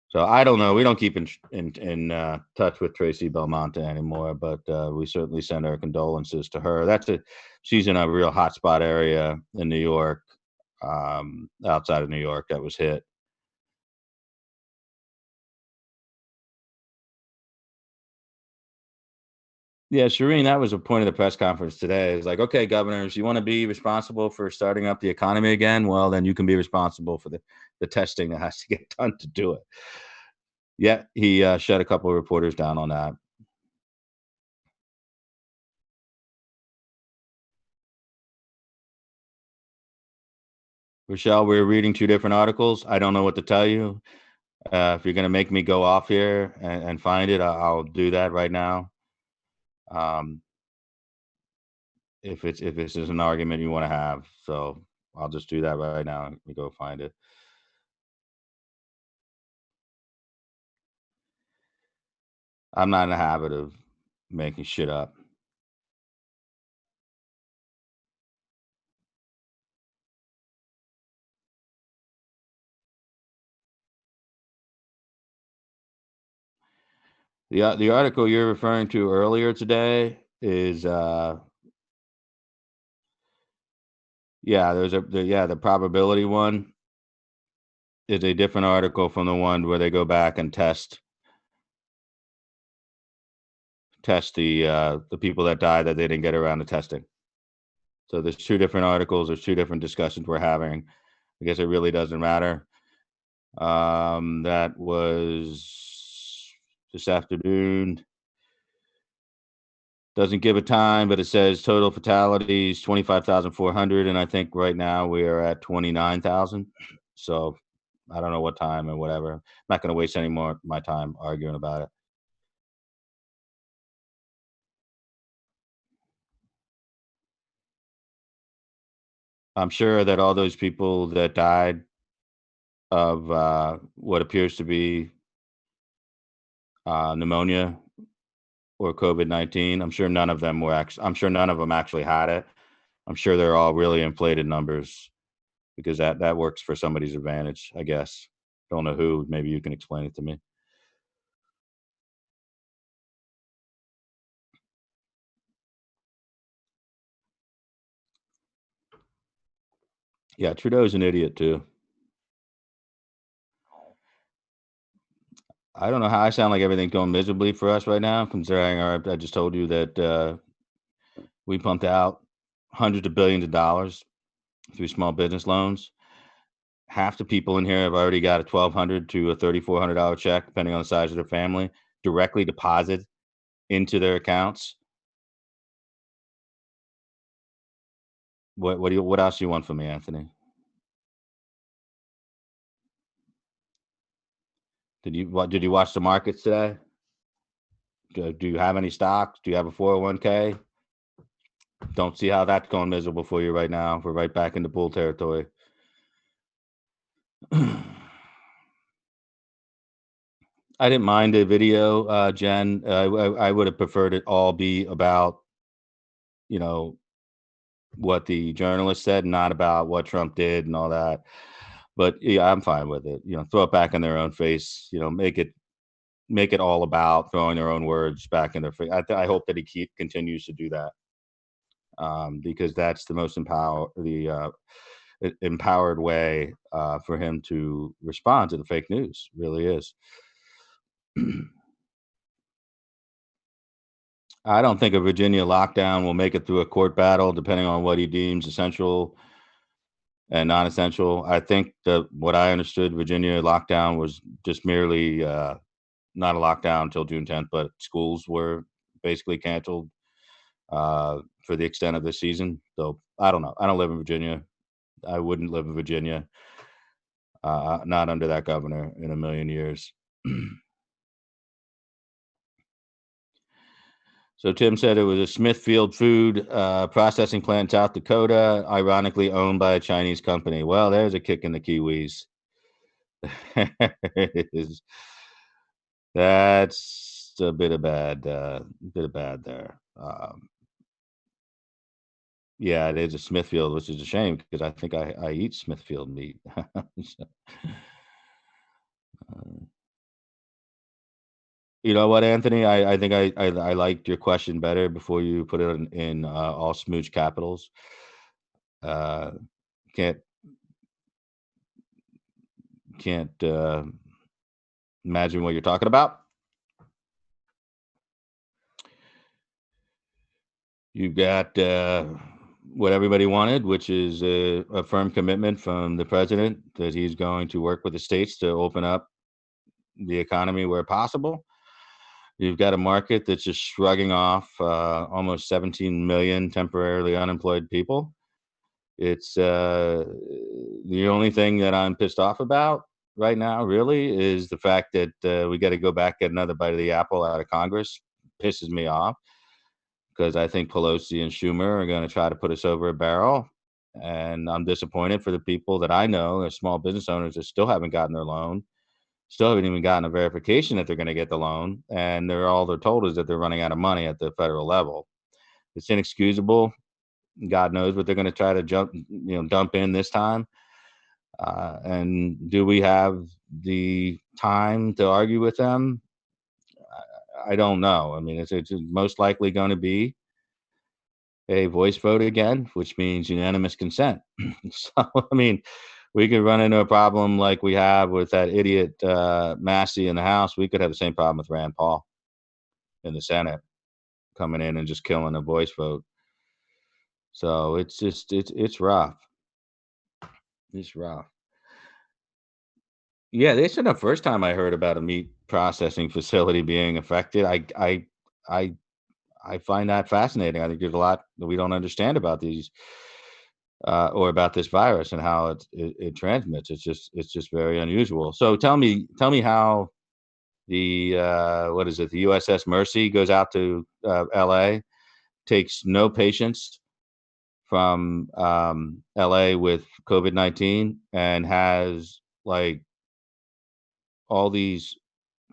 So I don't know. We don't keep in touch with Tracy Belmonte anymore, but we certainly send our condolences to her. She's in a real hotspot area in New York, outside of New York, that was hit. Yeah, Shireen, that was a point of the press conference today. It's like, okay, governors, you want to be responsible for starting up the economy again? Well, then you can be responsible for the testing that has to get done to do it. Yeah, he shut a couple of reporters down on that. Rochelle, we're reading two different articles. I don't know what to tell you. If you're going to make me go off here and find it, I'll do that right now. Um, if this is an argument you want to have, so I'll just do that right now. Let me go find it. I'm not in the habit of making shit up. The article you're referring to earlier today is yeah, the probability one is a different article from the one where they go back and test the people that died that they didn't get around to testing. So there's two different articles, there's two different discussions we're having. I guess it really doesn't matter. That was this afternoon. Doesn't give a time, but it says total fatalities 25,400, and I think right now we are at 29,000. So I don't know what time or whatever. I'm not going to waste any more of my time arguing about it. I'm sure that all those people that died of what appears to be pneumonia or COVID-19, I'm sure none of them were actually. I'm sure none of them actually had it. I'm sure they're all really inflated numbers because that works for somebody's advantage, I guess. Don't know who. Maybe you can explain it to me. Yeah, Trudeau's an idiot too. I don't know how I sound like everything's going miserably for us right now, considering I just told you that we pumped out hundreds of billions of dollars through small business loans. Half the people in here have already got a $1,200 to a $3,400 check, depending on the size of their family, directly deposited into their accounts. What else do you want from me, Anthony? Did you watch the markets today? Do you have any stocks? Do you have a 401k? Don't see how that's going miserable for you right now. We're right back into bull territory. I didn't mind the video, Jen. I would have preferred it all be about, you know, what the journalist said, not about what Trump did and all that. But yeah, I'm fine with it. Throw it back in their own face. Make it all about throwing their own words back in their face. I hope that continues to do that, because that's the most empowered way for him to respond to the fake news. Really is. I don't think a Virginia lockdown will make it through a court battle, depending on what he deems essential and non-essential. I think that what I understood Virginia lockdown was just merely not a lockdown until June 10th, but schools were basically canceled for the extent of this season. So I don't know. I don't live in Virginia. I wouldn't live in Virginia, not under that governor in a million years. So Tim said it was a Smithfield food processing plant, South Dakota, ironically owned by a Chinese company. Well, there's a kick in the Kiwis. That's a bit of bad there. Yeah, it is a Smithfield, which is a shame because I think I eat Smithfield meat. So, uh, you know what, Anthony? I think I liked your question better before you put it in all smooch capitals. Uh, can't can't imagine what you're talking about. You've got what everybody wanted, which is a firm commitment from the president that he's going to work with the states to open up the economy where possible. You've got a market that's just shrugging off almost 17 million temporarily unemployed people. It's the only thing that I'm pissed off about right now, really, is the fact that we got to go back get another bite of the apple out of Congress. Pisses me off because I think Pelosi and Schumer are going to try to put us over a barrel. And I'm disappointed for the people that I know, as small business owners that still haven't gotten their loan, still haven't even gotten a verification that they're going to get the loan. And they're told is that they're running out of money at the federal level. It's inexcusable. God knows what they're going to try to dump in this time. And do we have the time to argue with them? I don't know. I mean, it's most likely going to be a voice vote again, which means unanimous consent. So, I mean, we could run into a problem like we have with that idiot Massey in the House. We could have the same problem with Rand Paul in the Senate coming in and just killing a voice vote. So it's rough. It's rough. Yeah, this isn't the first time I heard about a meat processing facility being affected. I I find that fascinating. I think there's a lot that we don't understand about these or about this virus and how it transmits. It's just very unusual. So tell me how the what is it? The USS Mercy goes out to L.A., takes no patients from LA with COVID-19 and has like all these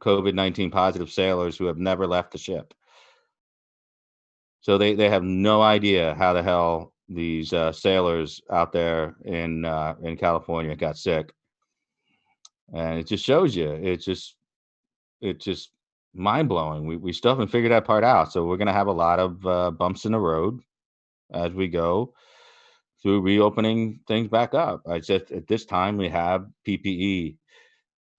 COVID-19 positive sailors who have never left the ship. So they have no idea how the hell these sailors out there in California got sick, and it just shows you. It's just mind blowing. We still haven't figured that part out. So we're gonna have a lot of bumps in the road as we go through reopening things back up. I said at this time we have PPE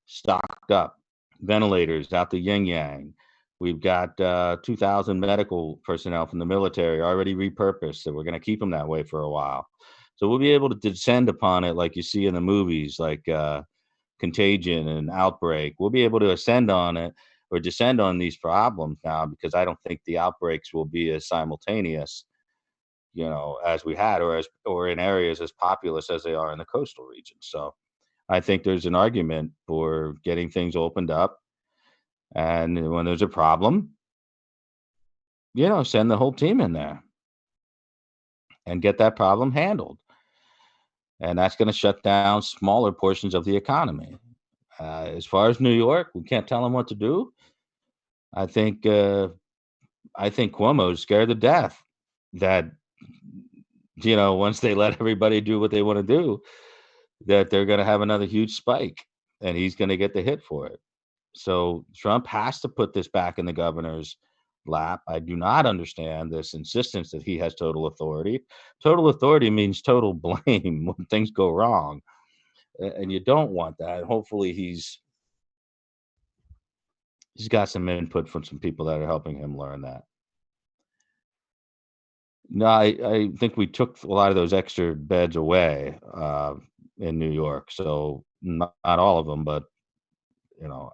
stocked up, ventilators out the yin yang. We've got 2,000 medical personnel from the military already repurposed, so we're going to keep them that way for a while. So we'll be able to descend upon it like you see in the movies, like Contagion and Outbreak. We'll be able to ascend on it or descend on these problems now because I don't think the outbreaks will be as simultaneous, as we had, or in areas as populous as they are in the coastal regions. So I think there's an argument for getting things opened up, and when there's a problem, send the whole team in there and get that problem handled. And that's going to shut down smaller portions of the economy. As far as New York, we can't tell them what to do. I think Cuomo's scared to death that once they let everybody do what they want to do, that they're going to have another huge spike, and he's going to get the hit for it. So Trump has to put this back in the governor's lap. I do not understand this insistence that he has total authority. Total authority means total blame when things go wrong, and you don't want that. Hopefully, he's got some input from some people that are helping him learn that. No, I think we took a lot of those extra beds away in New York. So not all of them, but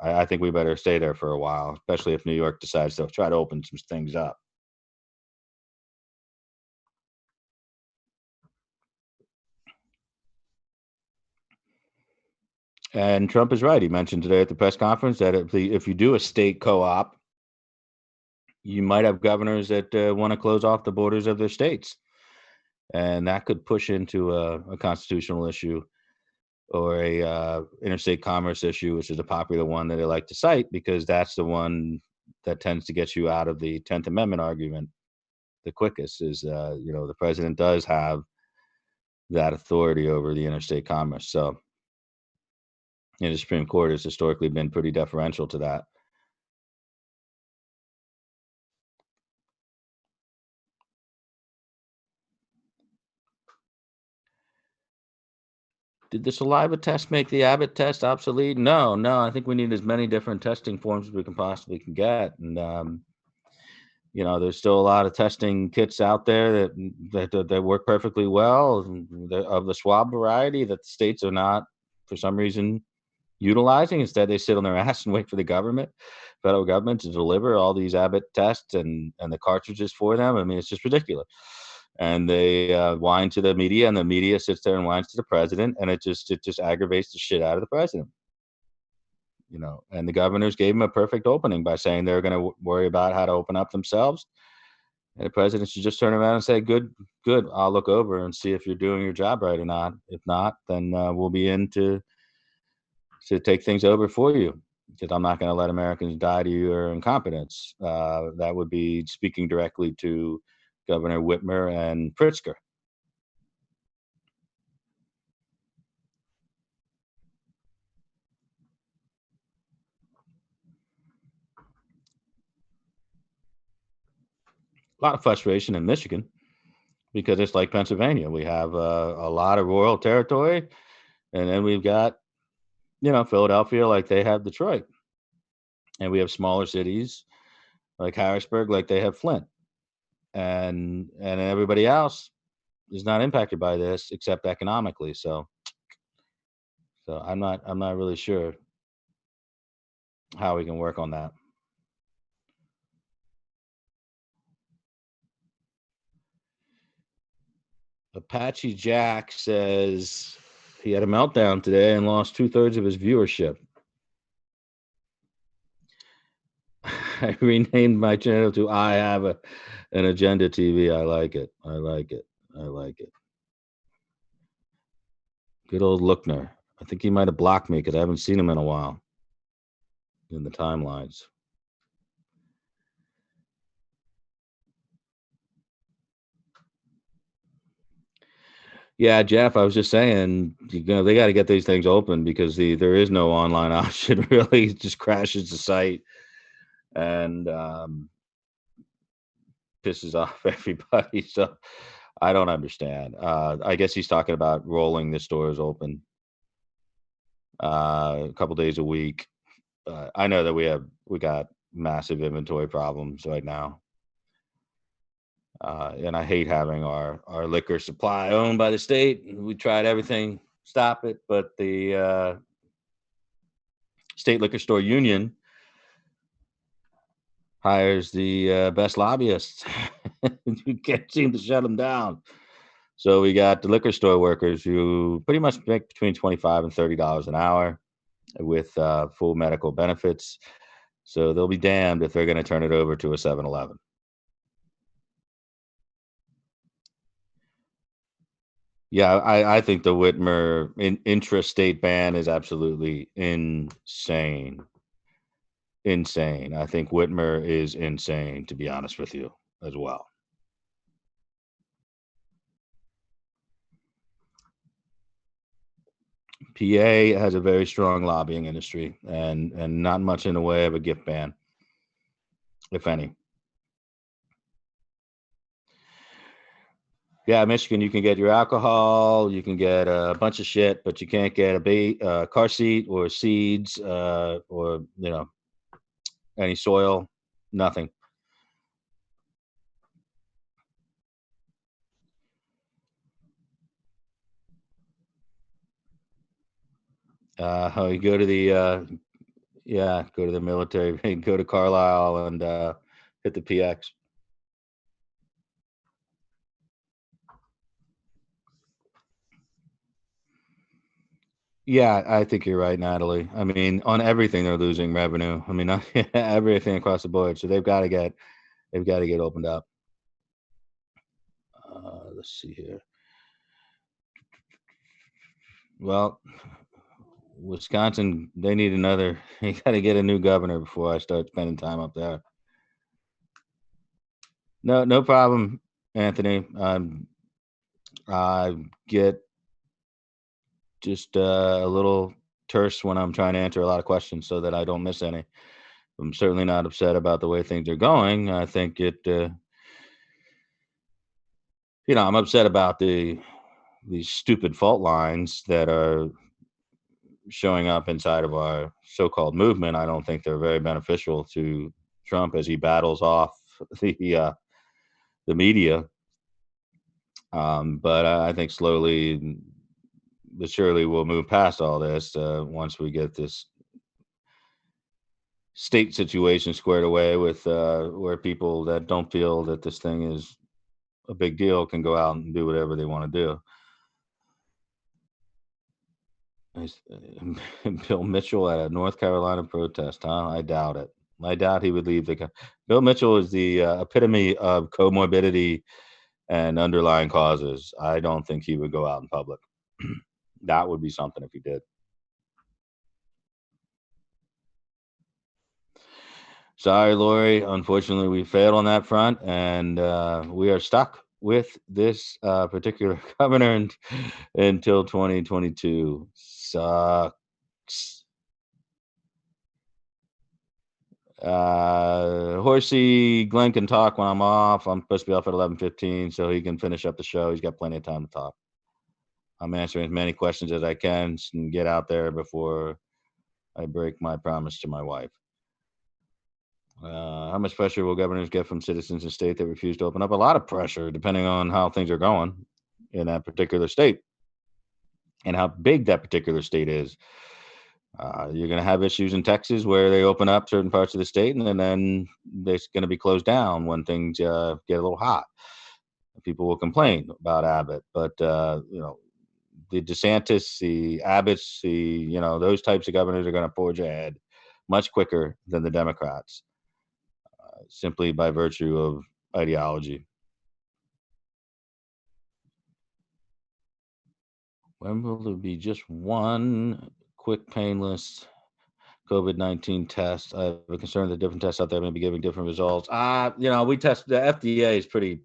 I think we better stay there for a while, especially if New York decides to try to open some things up. And Trump is right. He mentioned today at the press conference that if you do a state co-op, you might have governors that want to close off the borders of their states, and that could push into a constitutional issue or a interstate commerce issue, which is a popular one that they like to cite because that's the one that tends to get you out of the 10th Amendment argument the quickest. Is the president does have that authority over the interstate commerce. So, the Supreme Court has historically been pretty deferential to that. Did the saliva test make the Abbott test obsolete? No, no. I think we need as many different testing forms as we can possibly can get, and there's still a lot of testing kits out there that work perfectly well of the swab variety that the states are not, for some reason, utilizing. Instead, they sit on their ass and wait for the federal government, to deliver all these Abbott tests and the cartridges for them. I mean, it's just ridiculous. And they whine to the media, and the media sits there and whines to the president, and it just aggravates the shit out of the president. And the governors gave him a perfect opening by saying they're going to worry about how to open up themselves. And the president should just turn around and say, "Good, good. I'll look over and see if you're doing your job right or not. If not, then we'll be in to take things over for you, because I'm not going to let Americans die to your incompetence." That would be speaking directly to Governor Whitmer and Pritzker. A lot of frustration in Michigan because it's like Pennsylvania. We have a lot of rural territory, and then we've got Philadelphia, like they have Detroit, and we have smaller cities like Harrisburg, like they have Flint, and everybody else is not impacted by this except economically. So I'm not really sure how we can work on that. Apache Jack says he had a meltdown today and lost 2/3 of his viewership. I renamed my channel to I Have an Agenda TV. I like it. I like it. I like it. Good old Lookner. I think he might have blocked me because I haven't seen him in a while in the timelines. Yeah, Jeff, I was just saying, they got to get these things open because there is no online option. Really, it just crashes the site and pisses off everybody. So I don't understand. I guess he's talking about rolling the stores open a couple days a week. I know that we got massive inventory problems right now. And I hate having our liquor supply owned by the state. We tried everything, stop it, but the state liquor store union hires the best lobbyists. You can't seem to shut them down. So we got the liquor store workers who pretty much make between $25 and $30 an hour with full medical benefits. So they'll be damned if they're going to turn it over to a 7-Eleven. Yeah, I think the Whitmer intrastate ban is absolutely insane. Insane. I think Whitmer is insane, to be honest with you, as well. PA has a very strong lobbying industry and not much in the way of a gift ban, if any. Yeah, Michigan, you can get your alcohol, you can get a bunch of shit, but you can't get a car seat or seeds or any soil, nothing. You go to the yeah, go to the military, go to Carlisle and hit the PX. Yeah, I think you're right, Natalie. I mean, on everything they're losing revenue. I mean, everything across the board. So they've got to get opened up. Let's see here. Well, Wisconsin, they need another. You got to get a new governor before I start spending time up there. No, no problem, Anthony. I get just a little terse when I'm trying to answer a lot of questions so that I don't miss any. I'm certainly not upset about the way things are going. I think I'm upset about these stupid fault lines that are showing up inside of our so-called movement. I don't think they're very beneficial to Trump as he battles off the media. But I think slowly but surely we'll move past all this once we get this state situation squared away with where people that don't feel that this thing is a big deal can go out and do whatever they want to do. Bill Mitchell at a North Carolina protest, huh? I doubt it. I doubt he would leave Bill Mitchell is the epitome of comorbidity and underlying causes. I don't think he would go out in public. That would be something if he did. Sorry, Lori. Unfortunately, we failed on that front, and we are stuck with this particular governor until 2022. Sucks. Horsey Glenn can talk when I'm off. I'm supposed to be off at 11:15, so he can finish up the show. He's got plenty of time to talk. I'm answering as many questions as I can and get out there before I break my promise to my wife. How much pressure will governors get from citizens in state that refuse to open up? A lot of pressure, depending on how things are going in that particular state and how big that particular state is. You're going to have issues in Texas where they open up certain parts of the state, and then they're going to be closed down when things get a little hot. People will complain about Abbott, but the DeSantis, the Abbotts, those types of governors are going to forge ahead much quicker than the Democrats, simply by virtue of ideology. When will there be just one quick, painless COVID-19 test? I have a concern that different tests out there may be giving different results. We test the FDA is pretty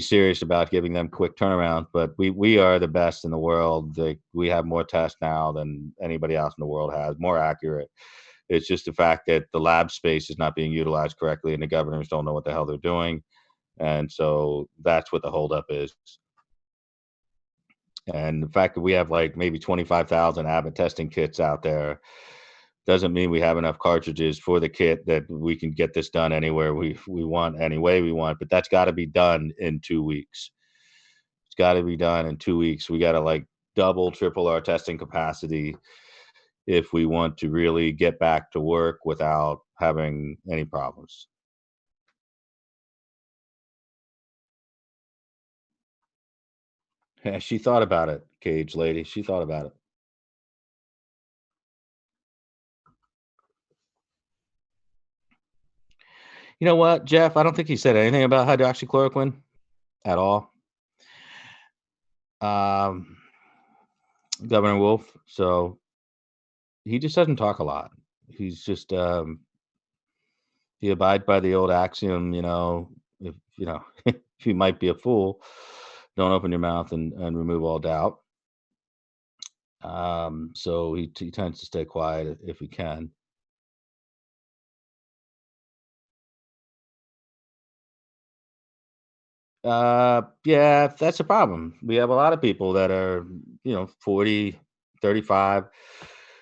serious about giving them quick turnaround, but we are the best in the world. We have more tests now than anybody else in the world has, more accurate. It's just the fact that the lab space is not being utilized correctly, and the governors don't know what the hell they're doing, and so that's what the holdup is. And the fact that we have like maybe 25,000 Abbott testing kits out there doesn't mean we have enough cartridges for the kit that we can get this done anywhere we want, any way we want. But that's got to be done in 2 weeks. It's got to be done in 2 weeks. We got to like double, triple our testing capacity if we want to really get back to work without having any problems. Yeah, she thought about it, Cage lady. She thought about it. You know what, Jeff? I don't think he said anything about hydroxychloroquine at all. Um, Governor Wolf. So he just doesn't talk a lot. He's just he abide by the old axiom, if if you might be a fool, don't open your mouth and remove all doubt. So he tends to stay quiet if he can. Yeah, that's a problem. We have a lot of people that are, 40, 35.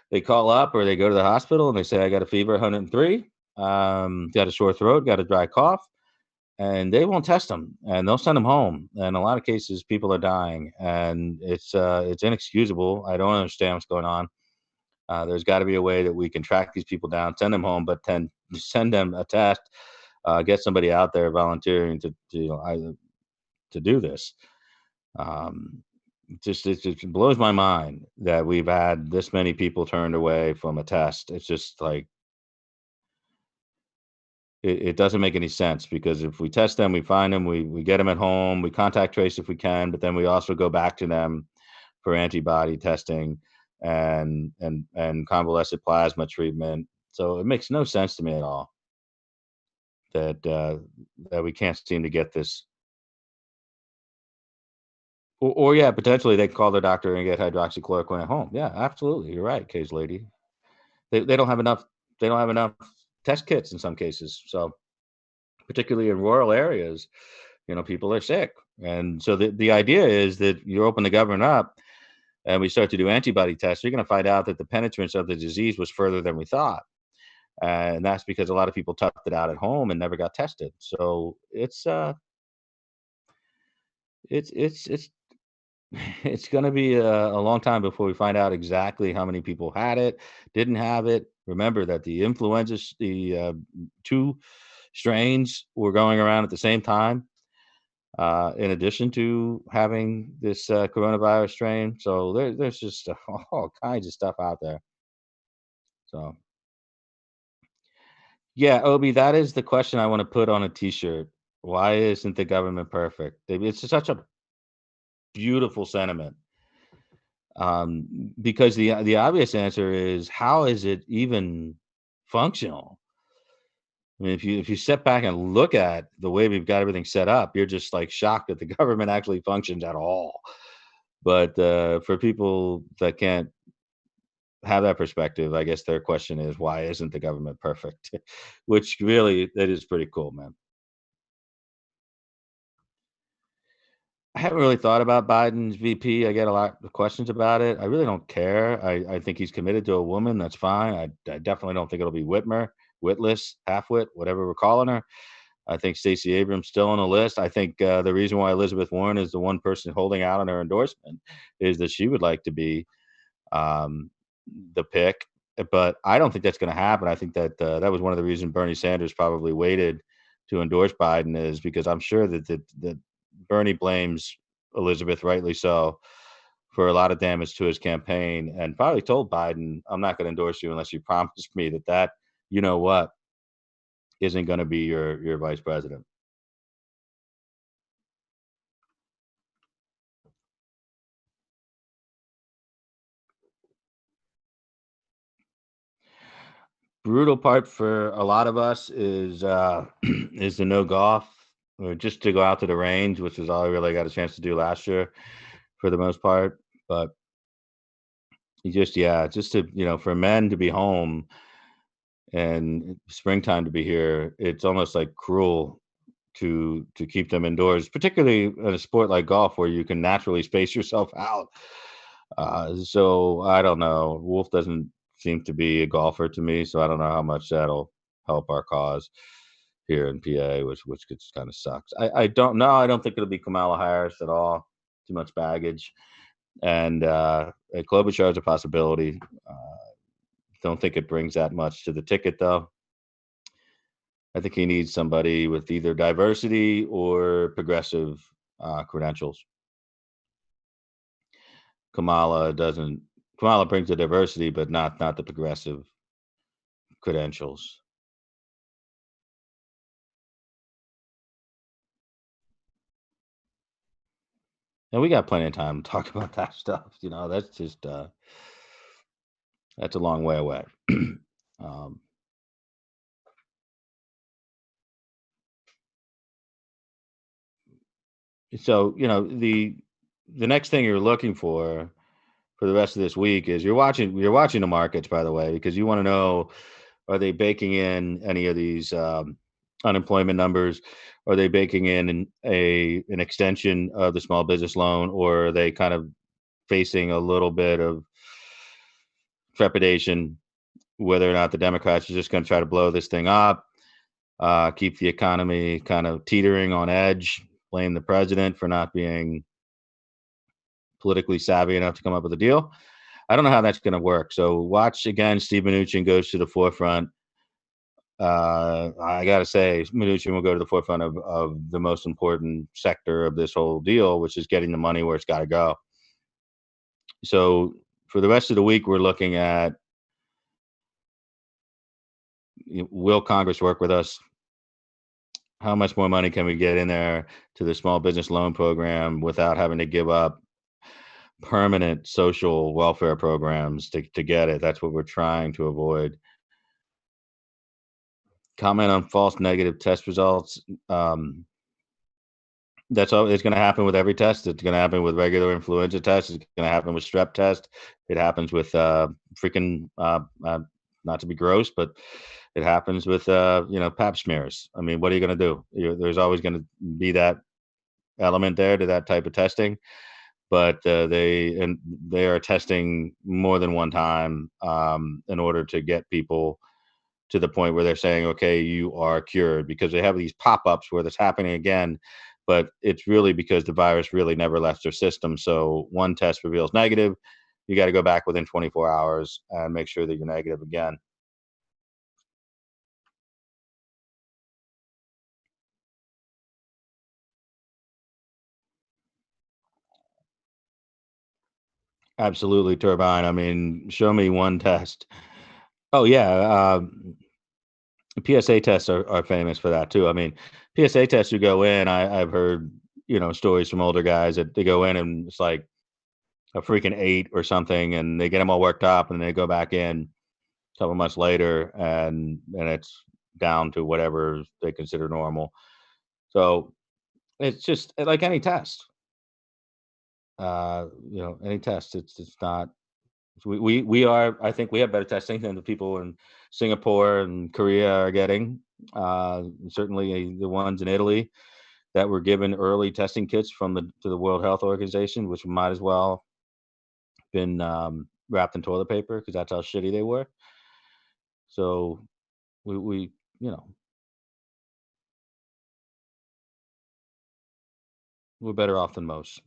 They call up or they go to the hospital and they say, I got a fever, 103, got a sore throat, got a dry cough. and they won't test them, and they'll send them home. And in a lot of cases, people are dying, and it's inexcusable. I don't understand what's going on. There's got to be a way that we can track these people down, send them home, but then send them a test. Get somebody out there volunteering to do this. Um, it blows my mind that we've had this many people turned away from a test. It's just like it doesn't make any sense, because if we test them, we find them, we get them at home, we contact trace if we can, but then we also go back to them for antibody testing and convalescent plasma treatment. So it makes no sense to me at all that that we can't seem to get this. Or yeah, potentially they can call their doctor and get hydroxychloroquine at home. Yeah, absolutely. You're right, case lady. They don't have enough. They don't have enough test kits in some cases. So particularly in rural areas, people are sick, and so the idea is that you open the government up and we start to do antibody tests. You're going to find out that the penetrance of the disease was further than we thought, and that's because a lot of people toughed it out at home and never got tested. So it's it's going to be a long time before we find out exactly how many people had it, didn't have it. Remember that the influenza, the two strains were going around at the same time, in addition to having this coronavirus strain. So there's just all kinds of stuff out there. So, yeah, Obi, that is the question I want to put on a T-shirt. Why isn't the government perfect? It's such a beautiful sentiment. Because the obvious answer is, how is it even functional? I mean, if you step back and look at the way we've got everything set up, you're just like shocked that the government actually functions at all. But for people that can't have that perspective, I guess their question is, why isn't the government perfect? Which really, that is pretty cool, man. I haven't really thought about Biden's VP. I get a lot of questions about it. I really don't care. I think he's committed to a woman. That's fine. I definitely don't think it'll be Whitmer, Witless, Halfwit, whatever we're calling her. I think Stacey Abrams still on the list. I think the reason why Elizabeth Warren is the one person holding out on her endorsement is that she would like to be um, the pick. But I don't think that's going to happen. I think that that was one of the reasons Bernie Sanders probably waited to endorse Biden, is because I'm sure that Bernie blames Elizabeth, rightly so, for a lot of damage to his campaign, and probably told Biden, "I'm not going to endorse you unless you promise me that you know what isn't going to be your vice president." Brutal part for a lot of us is is the no golf, or just to go out to the range, which is all I really got a chance to do last year for the most part. But you just, yeah, just to, for men to be home and springtime to be here, it's almost like cruel to keep them indoors, particularly in a sport like golf where you can naturally space yourself out. So I don't know. Wolf doesn't seem to be a golfer to me, so I don't know how much that'll help our cause here in PA, which gets kind of sucks. I don't know. I don't think it'll be Kamala Harris at all. Too much baggage, and Klobuchar is a possibility. Don't think it brings that much to the ticket, though. I think he needs somebody with either diversity or progressive credentials. Kamala doesn't. Kamala brings the diversity, but not the progressive credentials. And we got plenty of time to talk about that stuff. That's just that's a long way away. um, so the next thing you're looking for the rest of this week is you're watching the markets, by the way, because you want to know, are they baking in any of these unemployment numbers? Are they baking in an extension of the small business loan, or are they kind of facing a little bit of trepidation whether or not the Democrats are just going to try to blow this thing up? keep the economy kind of teetering on edge, blame the president for not being politically savvy enough to come up with a deal. I don't know how that's going to work. So watch again. Steve Mnuchin goes to the forefront. I got to say, Mnuchin will go to the forefront of the most important sector of this whole deal, which is getting the money where it's got to go. So for the rest of the week, we're looking at, will Congress work with us? How much more money can we get in there to the small business loan program without having to give up permanent social welfare programs to get it? That's what we're trying to avoid. Comment on false negative test results. That's all. It's going to happen with every test. It's going to happen with regular influenza tests. It's going to happen with strep test. It happens with freaking not to be gross, but it happens with pap smears. I mean, what are you going to do? There's always going to be that element there to that type of testing, but they are testing more than one time in order to get people to the point where they're saying, okay, you are cured, because they have these pop-ups where that's happening again, but it's really because the virus really never left their system. So one test reveals negative, you got to go back within 24 hours and make sure that you're negative again. Absolutely, turbine. I mean, show me one test. Oh yeah, PSA tests are famous for that too. I mean, PSA tests, you go in. I've heard stories from older guys that they go in and it's like a freaking 8 or something, and they get them all worked up, and they go back in a couple months later, and it's down to whatever they consider normal. So it's just like any test. Any test. It's not. We are. I think we have better testing than the people in Singapore and Korea are getting. Certainly the ones in Italy that were given early testing kits from the World Health Organization, which might as well been wrapped in toilet paper because that's how shitty they were. So we you know we're better off than most.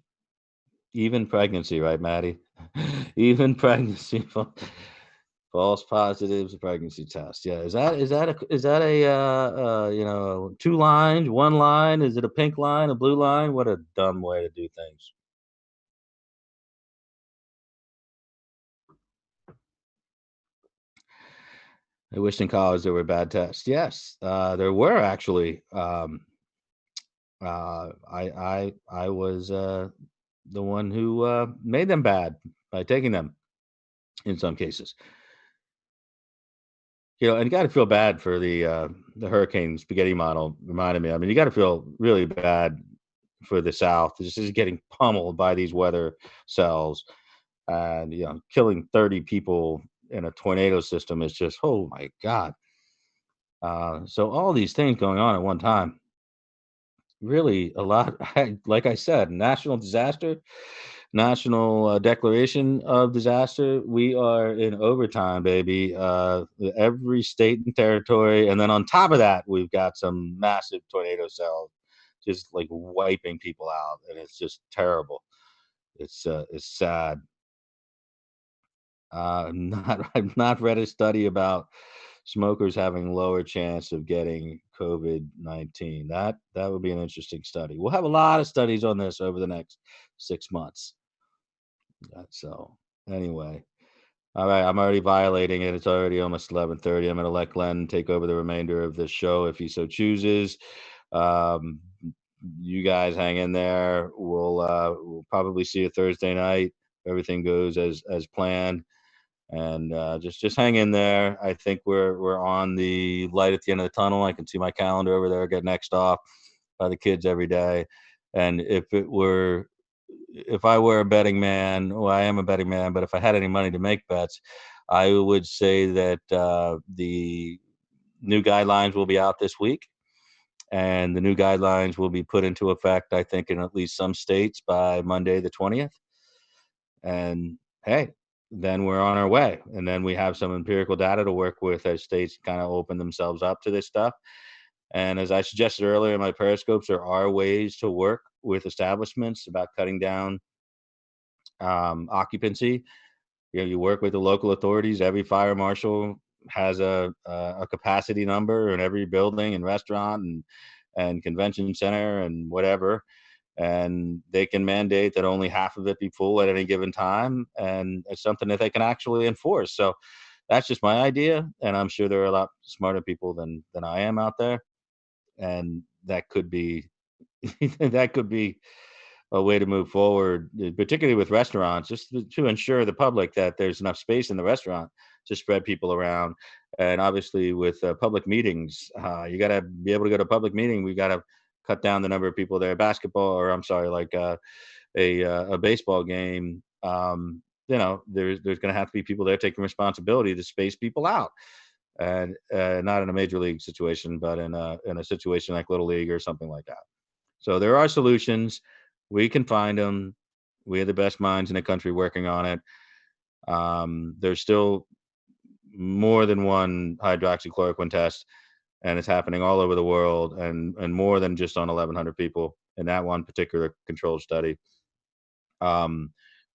Even pregnancy, right, Maddie? Even pregnancy, false positives, pregnancy test. Yeah, is that a 2 lines, 1 line? Is it a pink line, a blue line? What a dumb way to do things. I wished in college there were bad tests. Yes, there were actually. I was the one who made them bad by taking them in some cases. And you got to feel bad for the hurricane spaghetti model. Reminded me. I mean, you got to feel really bad for the South. This is getting pummeled by these weather cells, and killing 30 people in a tornado system is just, oh my god. So all these things going on at one time, really a lot. Like I said, national disaster, national declaration of disaster. We are in overtime, baby. Every state and territory, and then on top of that, we've got some massive tornado cells just like wiping people out, and it's just terrible. It's sad. I've not read a study about smokers having lower chance of getting COVID-19. That would be an interesting study. We'll have a lot of studies on this over the next 6 months. So anyway, all right, I'm already violating it. It's already almost 11:30. I'm going to let Glenn take over the remainder of this show if he so chooses. Um, you guys hang in there. We'll probably see you Thursday night. Everything goes as planned, and just hang in there. I think we're on the light at the end of the tunnel. I can see my calendar over there get next off by the kids every day. And if I were a betting man, well, I am a betting man, but if I had any money to make bets, I would say that the new guidelines will be out this week, and the new guidelines will be put into effect, I think, in at least some states by Monday the 20th. And hey, then we're on our way. And then we have some empirical data to work with as states kind of open themselves up to this stuff. And as I suggested earlier in my periscopes, there are ways to work with establishments about cutting down occupancy. You work with the local authorities. Every fire marshal has a capacity number in every building and restaurant and convention center and whatever, and they can mandate that only half of it be full at any given time, and it's something that they can actually enforce. So that's just my idea, and I'm sure there are a lot smarter people than I am out there, and that could be that could be a way to move forward, particularly with restaurants, just to ensure the public that there's enough space in the restaurant to spread people around. And obviously, with public meetings, you got to be able to go to a public meeting. We got to cut down the number of people there. Basketball, or I'm sorry, like a baseball game. There's going to have to be people there taking responsibility to space people out, and not in a major league situation, but in a situation like little league or something like that. So there are solutions. We can find them. We have the best minds in the country working on it. There's still more than one hydroxychloroquine test, and it's happening all over the world, and more than just on 1,100 people in that one particular controlled study. Um,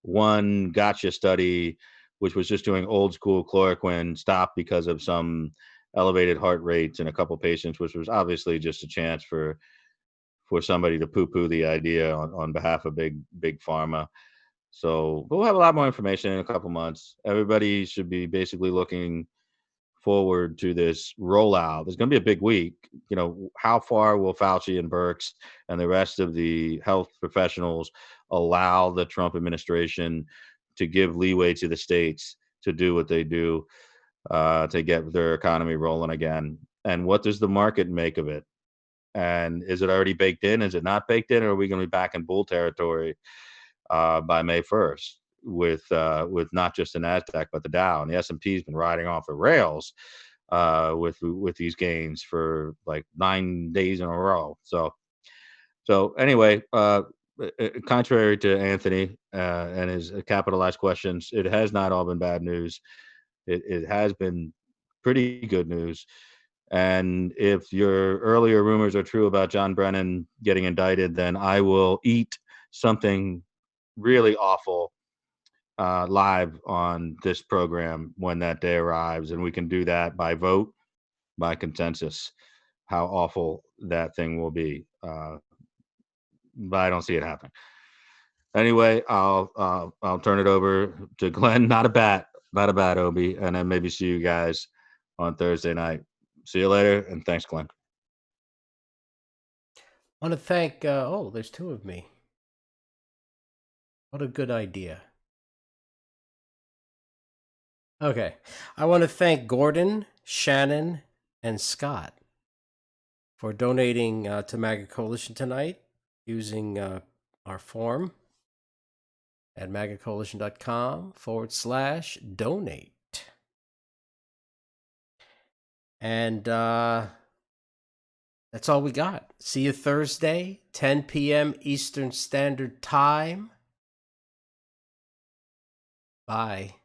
One gotcha study, which was just doing old school chloroquine, stopped because of some elevated heart rates in a couple patients, which was obviously just a chance for somebody to poo-poo the idea on behalf of big pharma. So we'll have a lot more information in a couple months. Everybody should be basically looking forward to this rollout. There's going to be a big week. How far will Fauci and Birx and the rest of the health professionals allow the Trump administration to give leeway to the states to do what they do, to get their economy rolling again? And what does the market make of it? And is it already baked in? Is it not baked in? Or are we going to be back in bull territory by May 1st with not just the Nasdaq but the Dow, and the S&P's been riding off the rails with these gains for like 9 days in a row. So anyway, contrary to Anthony and his capitalized questions, it has not all been bad news. It has been pretty good news. And if your earlier rumors are true about John Brennan getting indicted, then I will eat something really awful live on this program when that day arrives. And we can do that by vote, by consensus, how awful that thing will be. But I don't see it happening. Anyway, I'll turn it over to Glenn. Not a bad Obi, and then maybe see you guys on Thursday night. See you later, and thanks, Glenn. I want to thank, there's two of me. What a good idea. Okay. I want to thank Gordon, Shannon, and Scott for donating to MAGA Coalition tonight using our form at magacoalition.com/donate. And that's all we got. See you Thursday, 10 p.m. Eastern Standard Time. Bye.